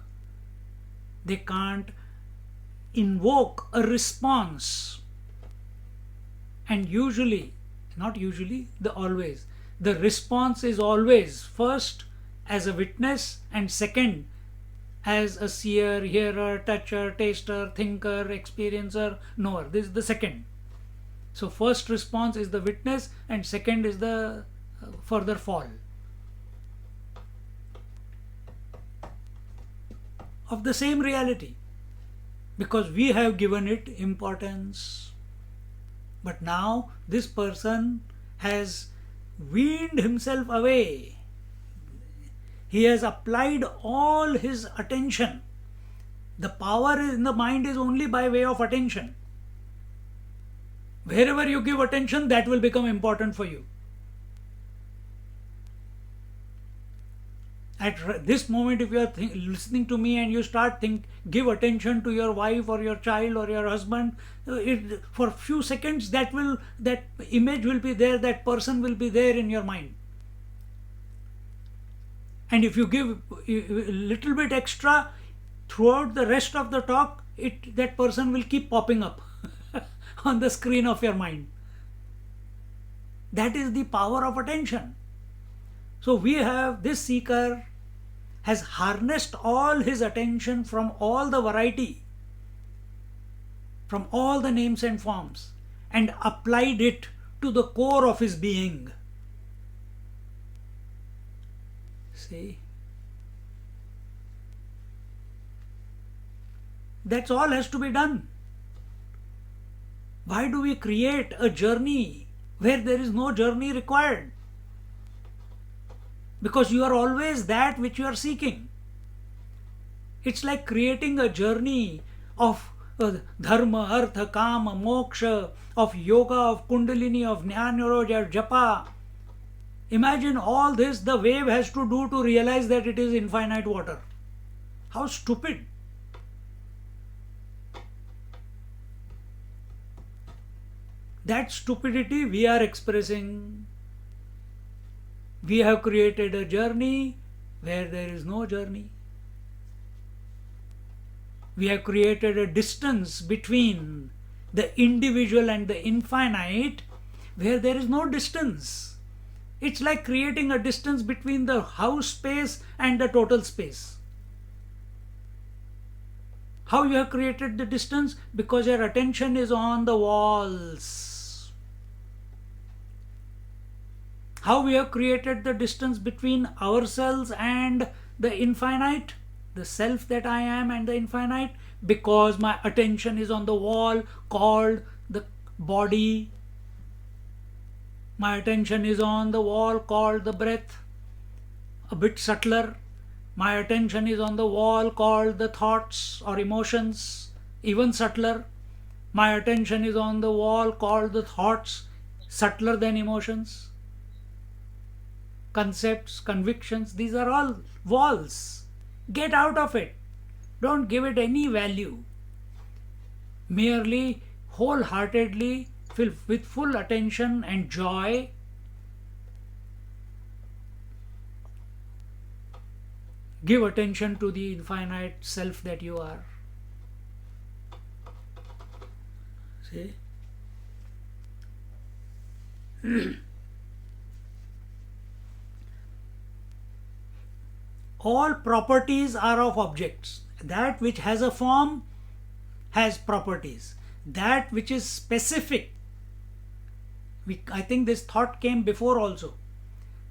they can't invoke a response. And usually, not usually, the response is always first as a witness and second as a seer, hearer, toucher, taster, thinker, experiencer, knower. This is the second. So first response is the witness and second is the further fall of the same reality, because we have given it importance. But now this person has weaned himself away. He has applied all his attention. The power in the mind is only by way of attention. Wherever you give attention, that will become important for you. At this moment, if you are listening to me and you start give attention to your wife or your child or your husband, for a few seconds that image will be there, that person will be there in your mind. And if you give a little bit extra throughout the rest of the talk, that person will keep popping up on the screen of your mind. That is the power of attention. So this seeker has harnessed all his attention from all the variety, from all the names and forms, and applied it to the core of his being. See? That's all has to be done. Why do we create a journey where there is no journey required? Because you are always that which you are seeking. It's like creating a journey of dharma, artha, kama, moksha, of yoga, of kundalini, of jnana, japa. Imagine all this the wave has to do to realize that it is infinite water. How stupid! That stupidity we are expressing. We have created a journey where there is no journey. We have created a distance between the individual and the infinite where there is no distance. It's like creating a distance between the house space and the total space. How you have created the distance? Because your attention is on the walls. How we have created the distance between ourselves and the infinite, the self that I am and the infinite? Because my attention is on the wall called the body. My attention is on the wall called the breath, a bit subtler. My attention is on the wall called the thoughts or emotions, even subtler. My attention is on the wall called the thoughts, subtler than emotions. Concepts, convictions, these are all walls. Get out of it. Don't give it any value. Merely, wholeheartedly, with full attention and joy, give attention to the infinite self that you are. See? All properties are of objects. That which has a form has properties. That which is specific, I think this thought came before also.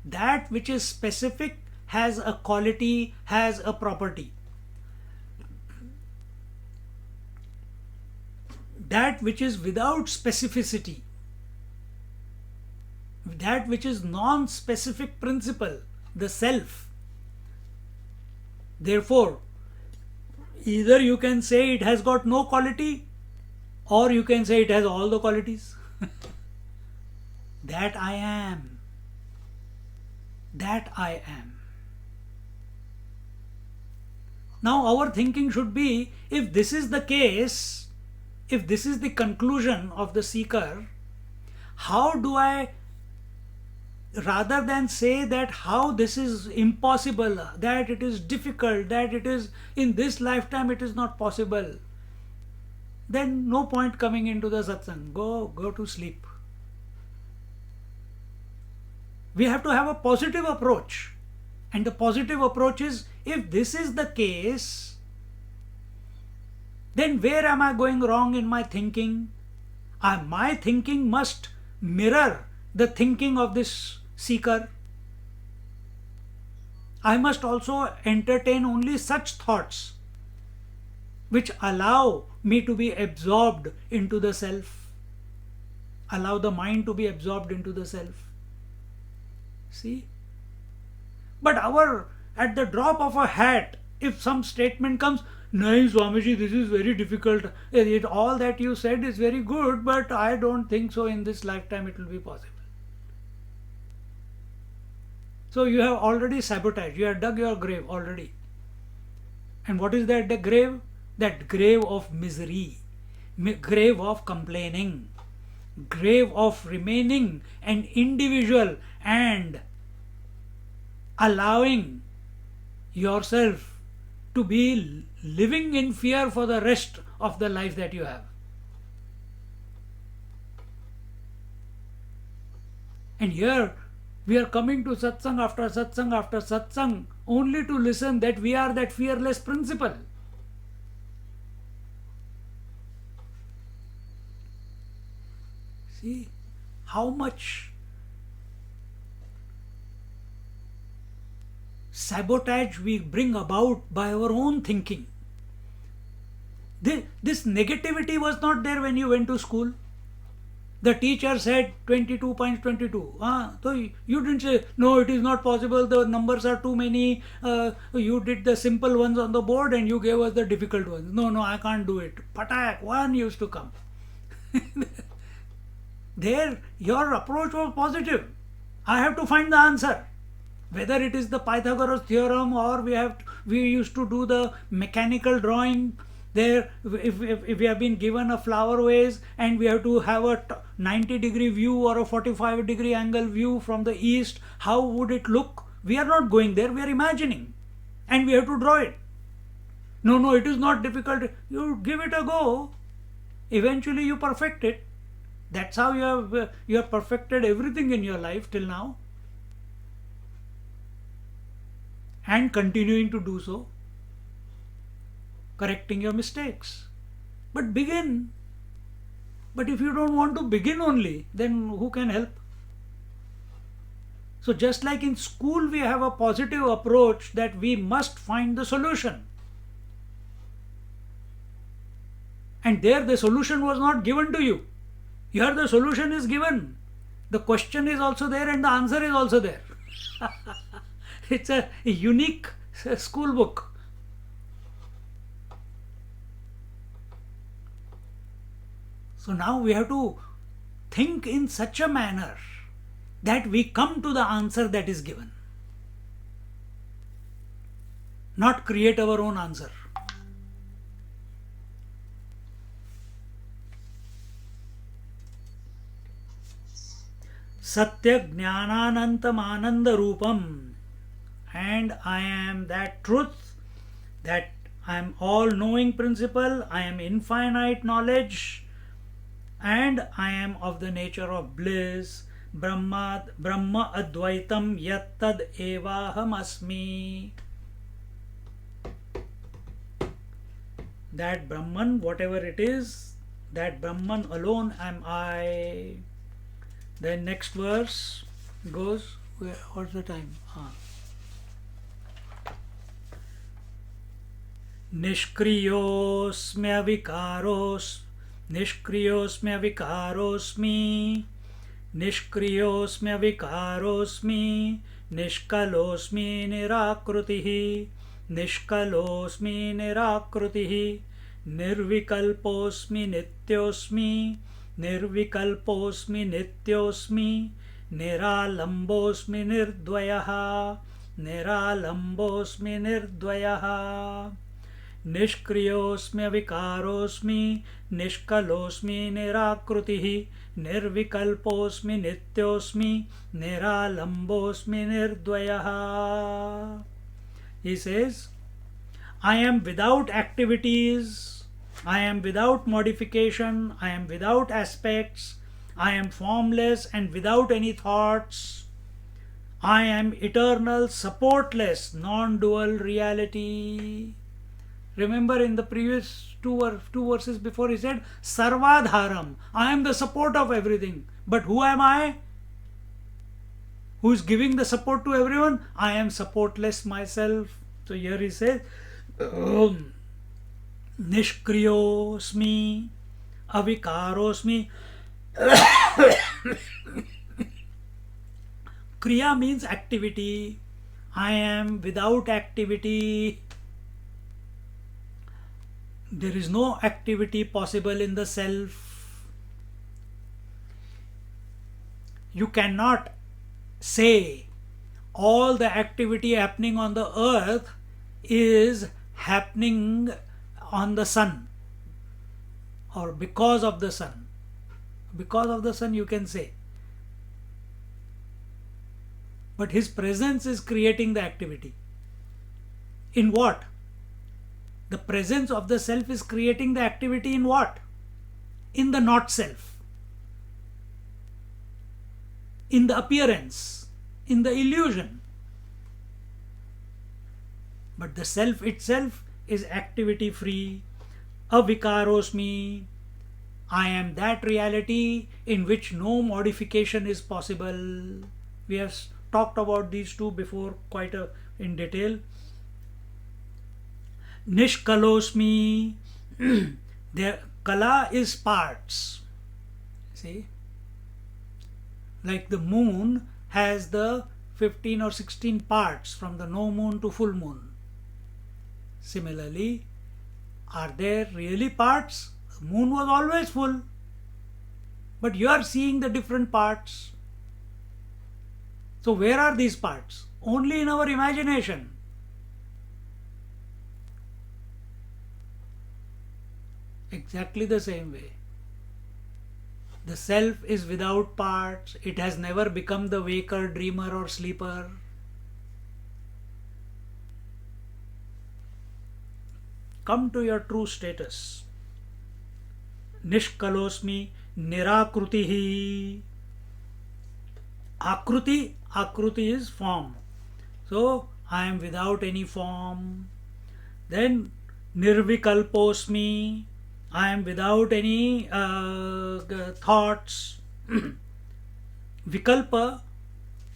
That which is specific has a quality, has a property. That which is without specificity, that which is non-specific principle, the self. Therefore, either you can say it has got no quality, or you can say it has all the qualities. That I am. That I am. Now our thinking should be, if this is the case, if this is the conclusion of the seeker, how do I rather than say that how this is impossible, that it is difficult, that it is in this lifetime it is not possible, then no point coming into the satsang. Go to sleep. We have to have a positive approach. And the positive approach is, if this is the case, then where am I going wrong in my thinking? My thinking must mirror the thinking of this seeker. I must also entertain only such thoughts which allow me to be absorbed into the self, allow the mind to be absorbed into the self. See? But at the drop of a hat, if some statement comes, "Nahi Swamiji, this is very difficult. All that you said is very good, but I don't think so in this lifetime it will be possible." So you have already sabotaged, you have dug your grave already. And what is that grave? That grave of misery, grave of complaining, grave of remaining an individual and allowing yourself to be living in fear for the rest of the life that you have. And here we are coming to satsang after satsang after satsang only to listen that we are that fearless principle. See how much sabotage we bring about by our own thinking. This negativity was not there when you went to school. The teacher said 22.22. So you didn't say, "No, it is not possible, the numbers are too many." You did the simple ones on the board and you gave us the difficult ones. No, I can't do it. Patak, one used to come. There, your approach was positive. I have to find the answer. Whether it is the Pythagoras theorem or we used to do the mechanical drawing. There, if we have been given a flower vase and we have to have a 90-degree view or a 45-degree angle view from the east, how would it look? We are not going there, we are imagining. And we have to draw it. No, it is not difficult. You give it a go. Eventually you perfect it. That's how you have perfected everything in your life till now. And continuing to do so. Correcting your mistakes. But begin. But if you don't want to begin only, then who can help? So just like in school we have a positive approach that we must find the solution. And there the solution was not given to you. Here the solution is given. The question is also there and the answer is also there. It's a unique school book. So now we have to think in such a manner that we come to the answer that is given. Not create our own answer. Satya Jnananantam Ananda Rupam. And I am that truth, that I am all-knowing principle, I am infinite knowledge, and I am of the nature of bliss. Brahma Advaitam Yattad Evaham Asmi. That Brahman, whatever it is, that Brahman alone am I. Then next verse goes, what's the time? Nishkriyosmyavikarosmi, Nishkriyosmyavikarosmi, Nishkalosmi Nirakrutihi, Nishkalosmi Nirakrutihi, Nirvikalposmi Nityosmi, Nirvikalposmi Nityosmi, Niralambosmi Nirdvayaha, Niralambosmi Nirdvayaha. निष्क्रियोऽस्मि अविकारोऽस्मि निष्कलोऽस्मि निराकृतिः निर्विकल्पोऽस्मि नित्योऽस्मि निरालम्बोऽस्मि निर्द्वयः. He says, I am without activities, I am without modification, I am without aspects, I am formless and without any thoughts. I am eternal, supportless, non-dual reality. Remember in the previous two verses before he said, Sarvadharam, I am the support of everything. But who am I? Who is giving the support to everyone? I am supportless myself. So here he says, Nishkriyosmi, Avikarosmi. Kriya means activity. I am without activity. There is no activity possible in the self. You cannot say all the activity happening on the earth is happening on the sun or because of the sun. Because of the sun you can say. But his presence is creating the activity. In what? The presence of the self is creating the activity in what? In the not self. In the appearance. In the illusion. But the self itself is activity free. Avikarosmi. I am that reality in which no modification is possible. We have talked about these two before quite in detail. Nishkalosmi. There, kala is parts. See? Like the moon has the 15 or 16 parts from the no moon to full moon. Similarly, are there really parts? The moon was always full. But you are seeing the different parts. So where are these parts? Only in our imagination. Exactly the same way. The self is without parts. It has never become the waker, dreamer or sleeper. Come to your true status. Nishkalosmi Nirakrutihi. Akruti is form. So I am without any form. Then Nirvikalposmi. I am without any thoughts. Vikalpa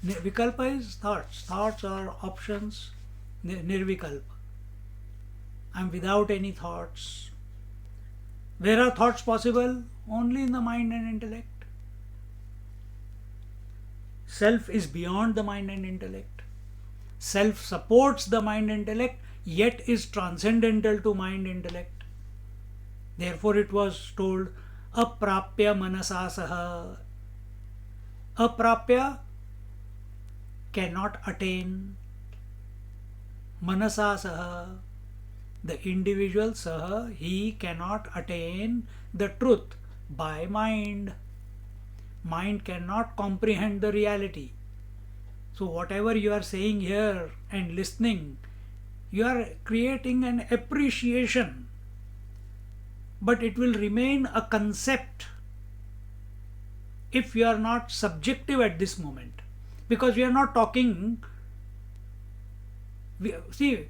is thoughts. Thoughts are options. Nirvikalpa. I am without any thoughts. Where are thoughts possible? Only in the mind and intellect. Self is beyond the mind and intellect. Self supports the mind and intellect, yet is transcendental to mind and intellect. Therefore it was told, aprapya manasasaha. Aprapya cannot attain. Manasasaha. The individual saha, he cannot attain the truth by mind. Mind cannot comprehend the reality. So whatever you are saying here and listening, you are creating an appreciation. But it will remain a concept if you are not subjective at this moment. Because we are not talking. See,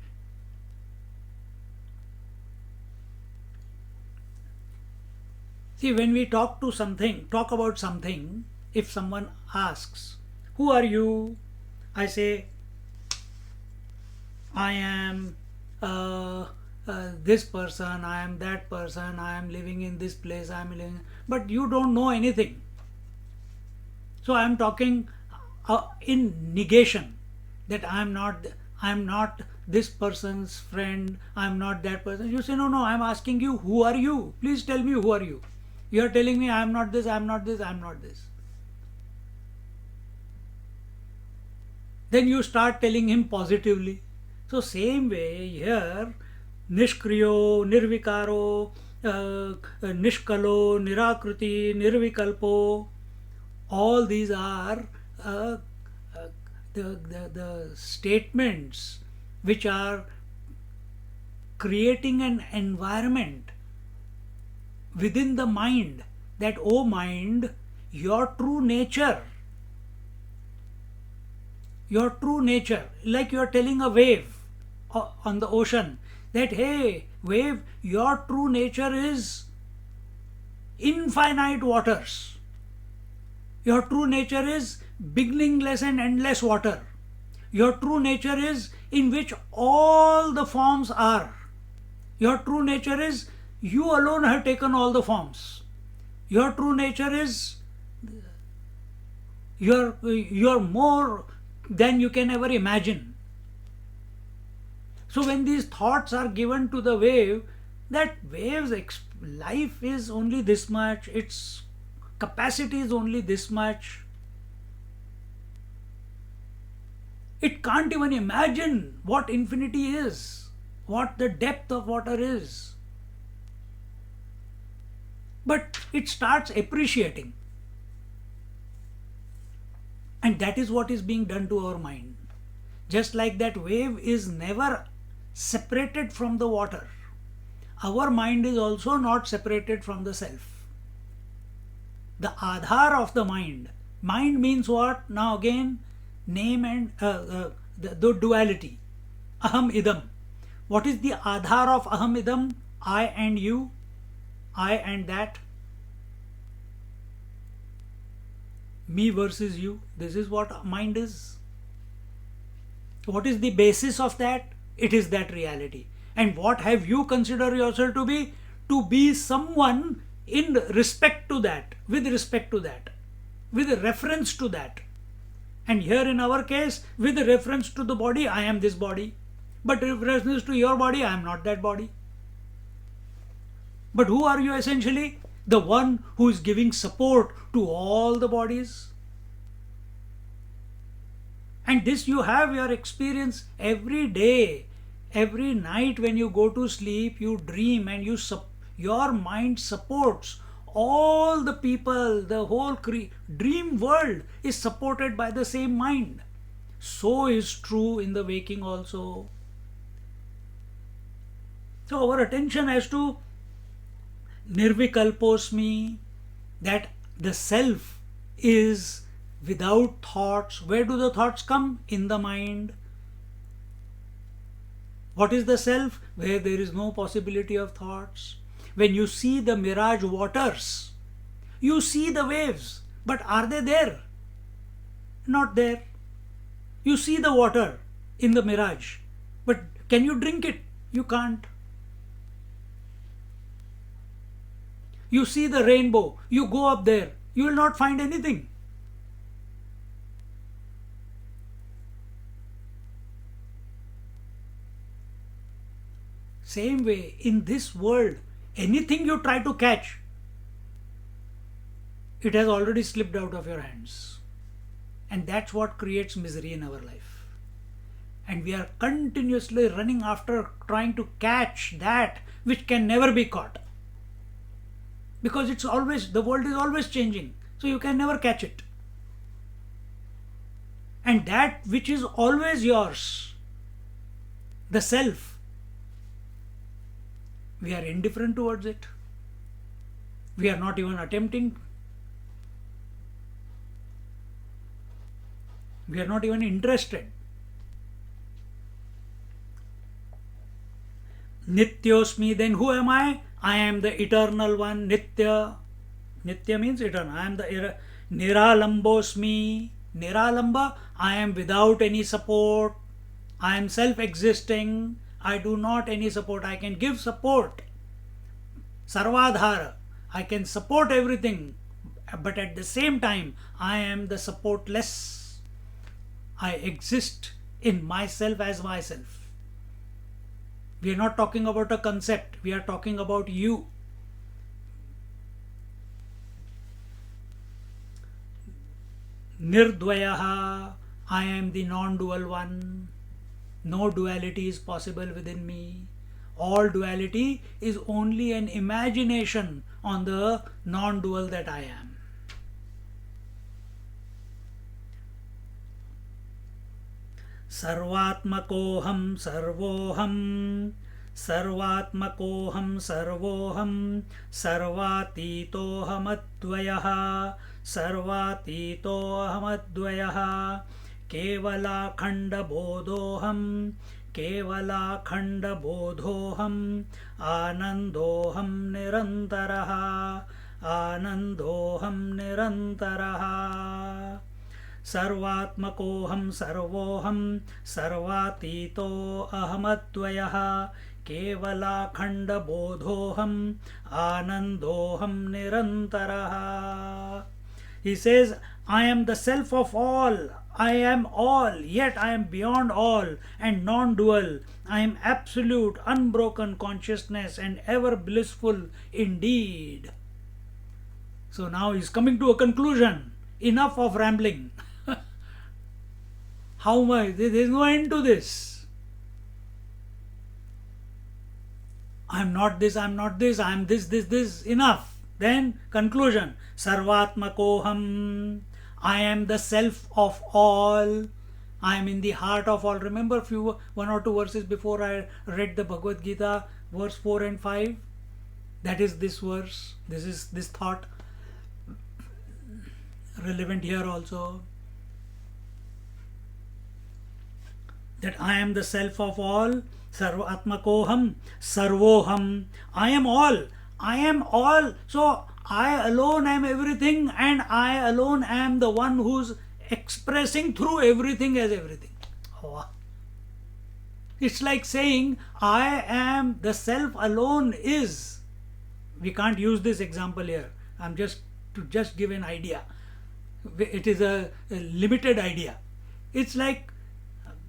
when we talk about something, if someone asks, who are you? I say, I am this person, I am that person, I am living in this place, I am living. But you don't know anything. So I am talking in negation that I am not this person's friend, I am not that person. You say, no, I am asking you, who are you? Please tell me, who are you? You are telling me I am not this, I am not this, I am not this. Then you start telling him positively. So same way here, Nishkriyo, Nirvikaro, Nishkalo, Nirakriti, Nirvikalpo. All these are the statements which are creating an environment within the mind that, oh mind, your true nature, like you are telling a wave on the ocean that, hey, wave, your true nature is infinite waters. Your true nature is beginningless and endless water. Your true nature is in which all the forms are. Your true nature is you alone have taken all the forms. Your true nature is you're more than you can ever imagine. So when these thoughts are given to the wave, that wave's life is only this much, its capacity is only this much. It can't even imagine what infinity is, what the depth of water is. But it starts appreciating. And that is what is being done to our mind. Just like that wave is never separated from the water, our mind is also not separated from the self. The Adhar of the mind. Mind means what? Now again, name and the duality. Aham idam. What is the Adhar of Aham idam? I and you, I and that, me versus you. This is what mind is. What is the basis of that? It is that reality. And what have you considered yourself to be? To be someone in respect to that, with respect to that, with reference to that. And here in our case, with reference to the body, I am this body. But with reference to your body, I am not that body. But who are you essentially? The one who is giving support to all the bodies. And this you have your experience every day. Every night when you go to sleep, you dream and your mind supports all the people, the whole dream world is supported by the same mind. So is true in the waking also. So our attention has to Nirvikalposmi, that the self is without thoughts. Where do the thoughts come? In the mind. What is the self? Where there is no possibility of thoughts. When you see the mirage waters, you see the waves, but are they there? Not there. You see the water in the mirage, but can you drink it? You can't. You see the rainbow, you go up there, you will not find anything. Same way, in this world, anything you try to catch, it has already slipped out of your hands. And that's what creates misery in our life. And we are continuously running after trying to catch that which can never be caught. Because the world is always changing. So you can never catch it. And that which is always yours, the self, we are indifferent towards it. We are not even attempting. We are not even interested. Nityosmi, then who am I? I am the eternal one, Nitya. Nitya means eternal. I am the Niralambosmi. Niralamba, I am without any support. I am self-existing. I do not any support. I can give support. Sarvadhara. I can support everything. But at the same time, I am the supportless. I exist in myself as myself. We are not talking about a concept. We are talking about you. Nirdvayaha. I am the non-dual one. No duality is possible within me. All duality is only an imagination on the non-dual that I am. सर्वात्मकोऽहं सर्वोऽहं सर्वात्मकोऽहं सर्वोऽहं सर्वातीतोऽहमद्वयः सर्वातीतोऽहमद्वयः केवलाखण्डबोधोऽहं केवलाखण्डबोधोऽहम् आनन्दोऽहं निरन्तरः आनन्दोऽहं निरन्तरः सर्वात्मकोऽहं सर्वोऽहं सर्वातीतोऽहमद्वयः केवलाखण्डबोधोऽहम् आनन्दोऽहं निरन्तरः. He says, I am the self of all, I am all, yet I am beyond all and non-dual. I am absolute, unbroken consciousnness and ever blissful indeed. So now he is coming to a conclusion. Enough of rambling. How much? There is no end to this. I am not this, I am not this, I am this, this. Enough. Then conclusion. Sarvatmakoham. I am the self of all. I am in the heart of all. Remember one or two verses before I read the Bhagavad Gita, verse 4 and 5? That is this verse. This is this thought. Relevant here also. That I am the self of all. Sarvatmakoham. Sarvoham. I am all. I am all. So I alone am everything, and I alone am the one who's expressing through everything as everything. Oh. It's like saying I am the self alone is. We can't use this example here. I'm just to give an idea. It is a limited idea. It's like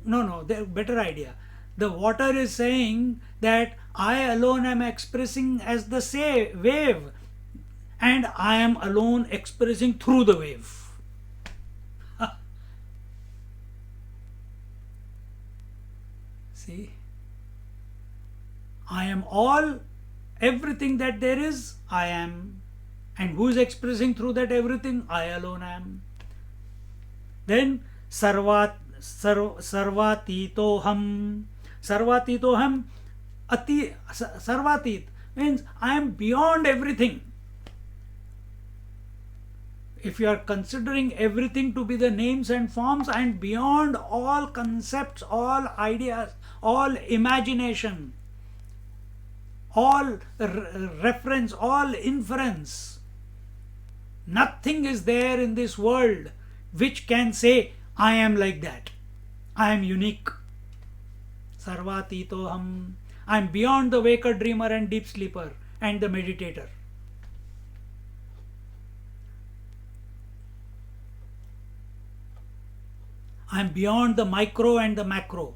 the better idea. The water is saying that I alone am expressing as the wave, and I am alone expressing through the wave. See? I am all, everything that there is, I am. And who is expressing through that everything? I alone am. Then Sarvatitoham. Sarvatitoham. Sarvatit means I am beyond everything. If you are considering everything to be the names and forms, I am beyond all concepts, all ideas, all imagination, all reference, all inference. Nothing is there in this world which can say, I am like that. I am unique. Sarvatitoham. I am beyond the waker, dreamer and deep sleeper and the meditator. I am beyond the micro and the macro.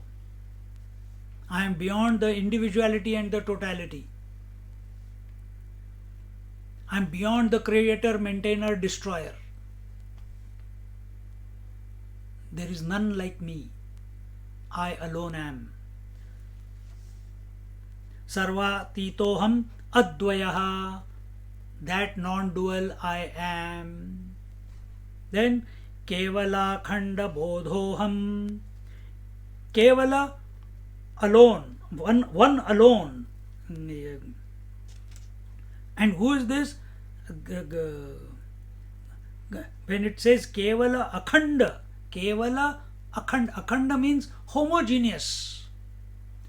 I am beyond the individuality and the totality. I am beyond the creator, maintainer, destroyer. There is none like me. I alone am. Sarvatitoham advayaha. That non-dual I am. Then Kevala khanda bodhoham. Kevala alone. One alone. And who is this? When it says Kevala akhanda. Kevala akhanda. Akhanda means homogeneous.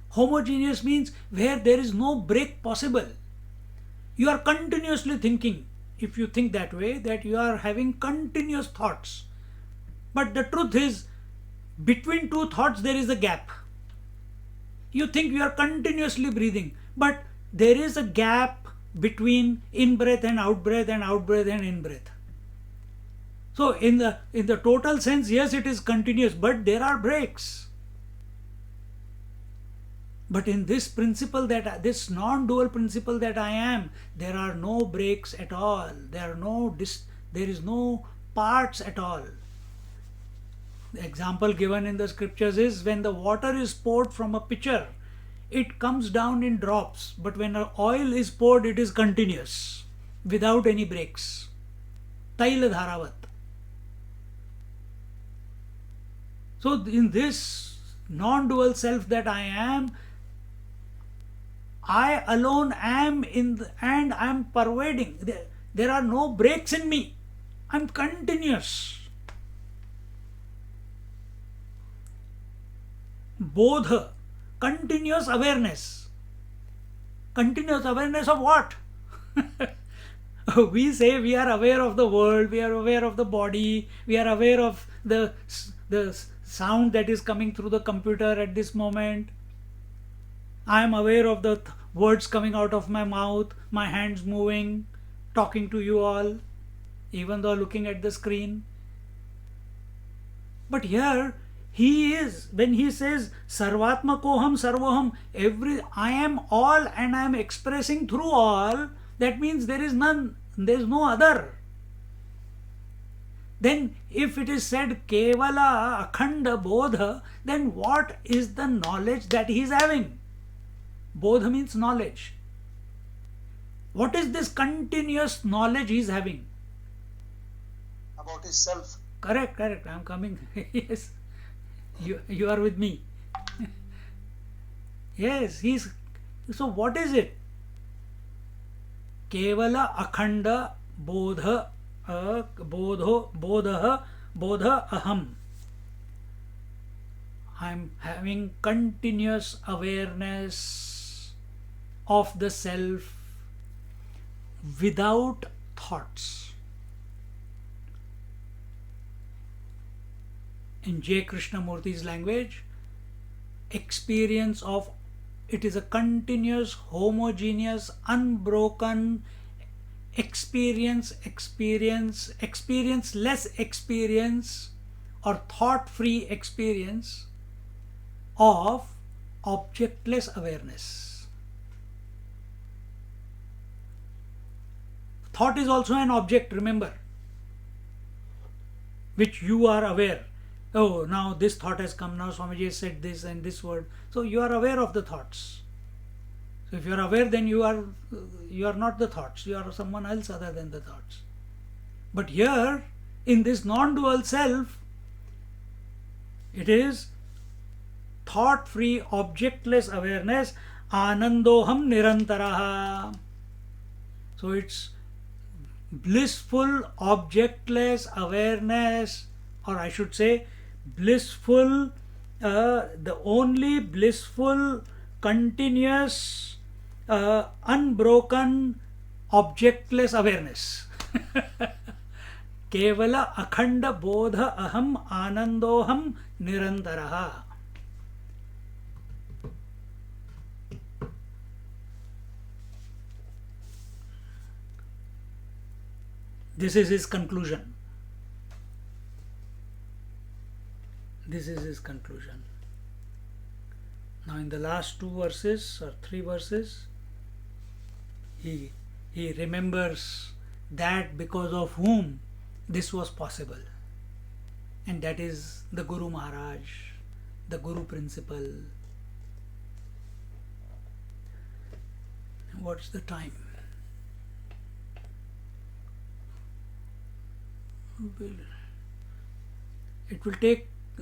Homogeneous means where there is no break possible. You are continuously thinking. If you think that way, that you are having continuous thoughts. But the truth is, between two thoughts there is a gap. You think you are continuously breathing, but there is a gap between in-breath and out-breath and out-breath and in-breath. So in the total sense, yes, it is continuous, but there are breaks. But in this principle, this non-dual principle that I am, there are no breaks at all. There is no parts at all. The example given in the scriptures is when the water is poured from a pitcher, it comes down in drops, but when oil is poured, it is continuous, without any breaks. Taila dharavat. So in this non-dual self that I am, I alone am and I am pervading. There are no breaks in me. I am continuous. Bodha, continuous awareness. Continuous awareness of what? We say we are aware of the world, we are aware of the body, we are aware of the sound that is coming through the computer at this moment. I am aware of the words coming out of my mouth, my hands moving, talking to you all, even though looking at the screen. But here, he is, when he says, Sarvatmakoham Sarvoham, I am all and I am expressing through all, that means there is none, there is no other. Then if it is said Kevala Akhanda Bodha, then what is the knowledge that he is having? Bodha means knowledge. What is this continuous knowledge he is having? About his self. Correct, I am coming. Yes, you are with me. Yes, so what is it? Kevala Akhanda Bodha Bodha Aham. I am having continuous awareness of the self without thoughts. In J. Krishnamurti's language, experience of it is a continuous, homogeneous, unbroken experience, less experience or thought-free experience of objectless awareness. Thought is also an object, remember, which you are aware. Oh, now this thought has come, now Swamiji has said this and this word. So you are aware of the thoughts. So if you are aware, then you are not the thoughts, you are someone else other than the thoughts. But here, in this non-dual self, it is thought-free, objectless awareness, anandoham nirantaraha. So it's blissful, objectless awareness, or I should say, blissful, the only blissful, continuous, unbroken, objectless awareness. Kevala akhanda bodha aham anandoham nirantaraha. This is his conclusion. This is his conclusion. Now in the last 2 verses or 3 verses, he remembers that because of whom this was possible. And that is the Guru Maharaj, the Guru principle. What's the time?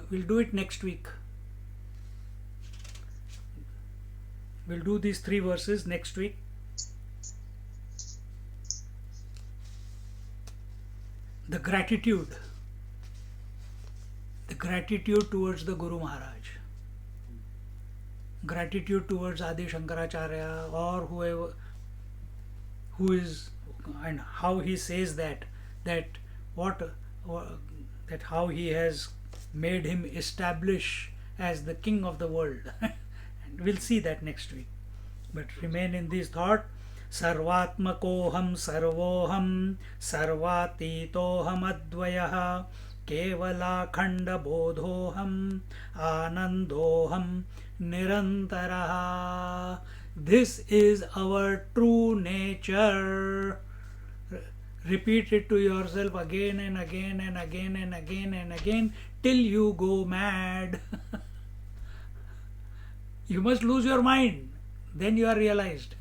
We'll do it next week. We'll do these 3 verses next week. The gratitude towards the Guru Maharaj, gratitude towards Adi Shankaracharya or whoever, who is, and how he says that how he has made him establish as the king of the world. And we'll see that next week. But remain in this thought. Sarvatmakoham sarvoham sarvatitoham advayah kevalakhanda bodhoham anandoham nirantaraha. This is our true nature. Repeat it to yourself again and again and again and again and again till you go mad. You must lose your mind, then you are realized.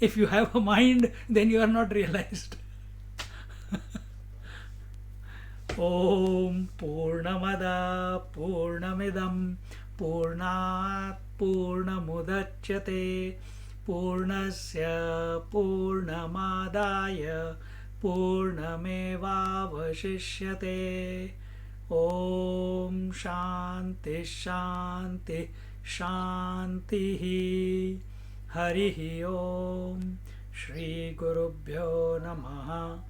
If you have a mind, then you are not realized. Om Purnamada Purnamidam Purnat Purnamudachyate Purnasya Purnamadaya Purnamevavashishyate. Om Shanti Shanti Shanti. Harihi Om. Shri Gurubhyo Namaha.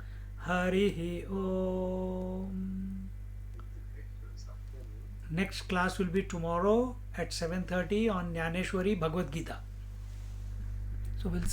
Harihi Om. Next class will be tomorrow at 7:30 on Jnaneshwari Bhagavad Gita. So we'll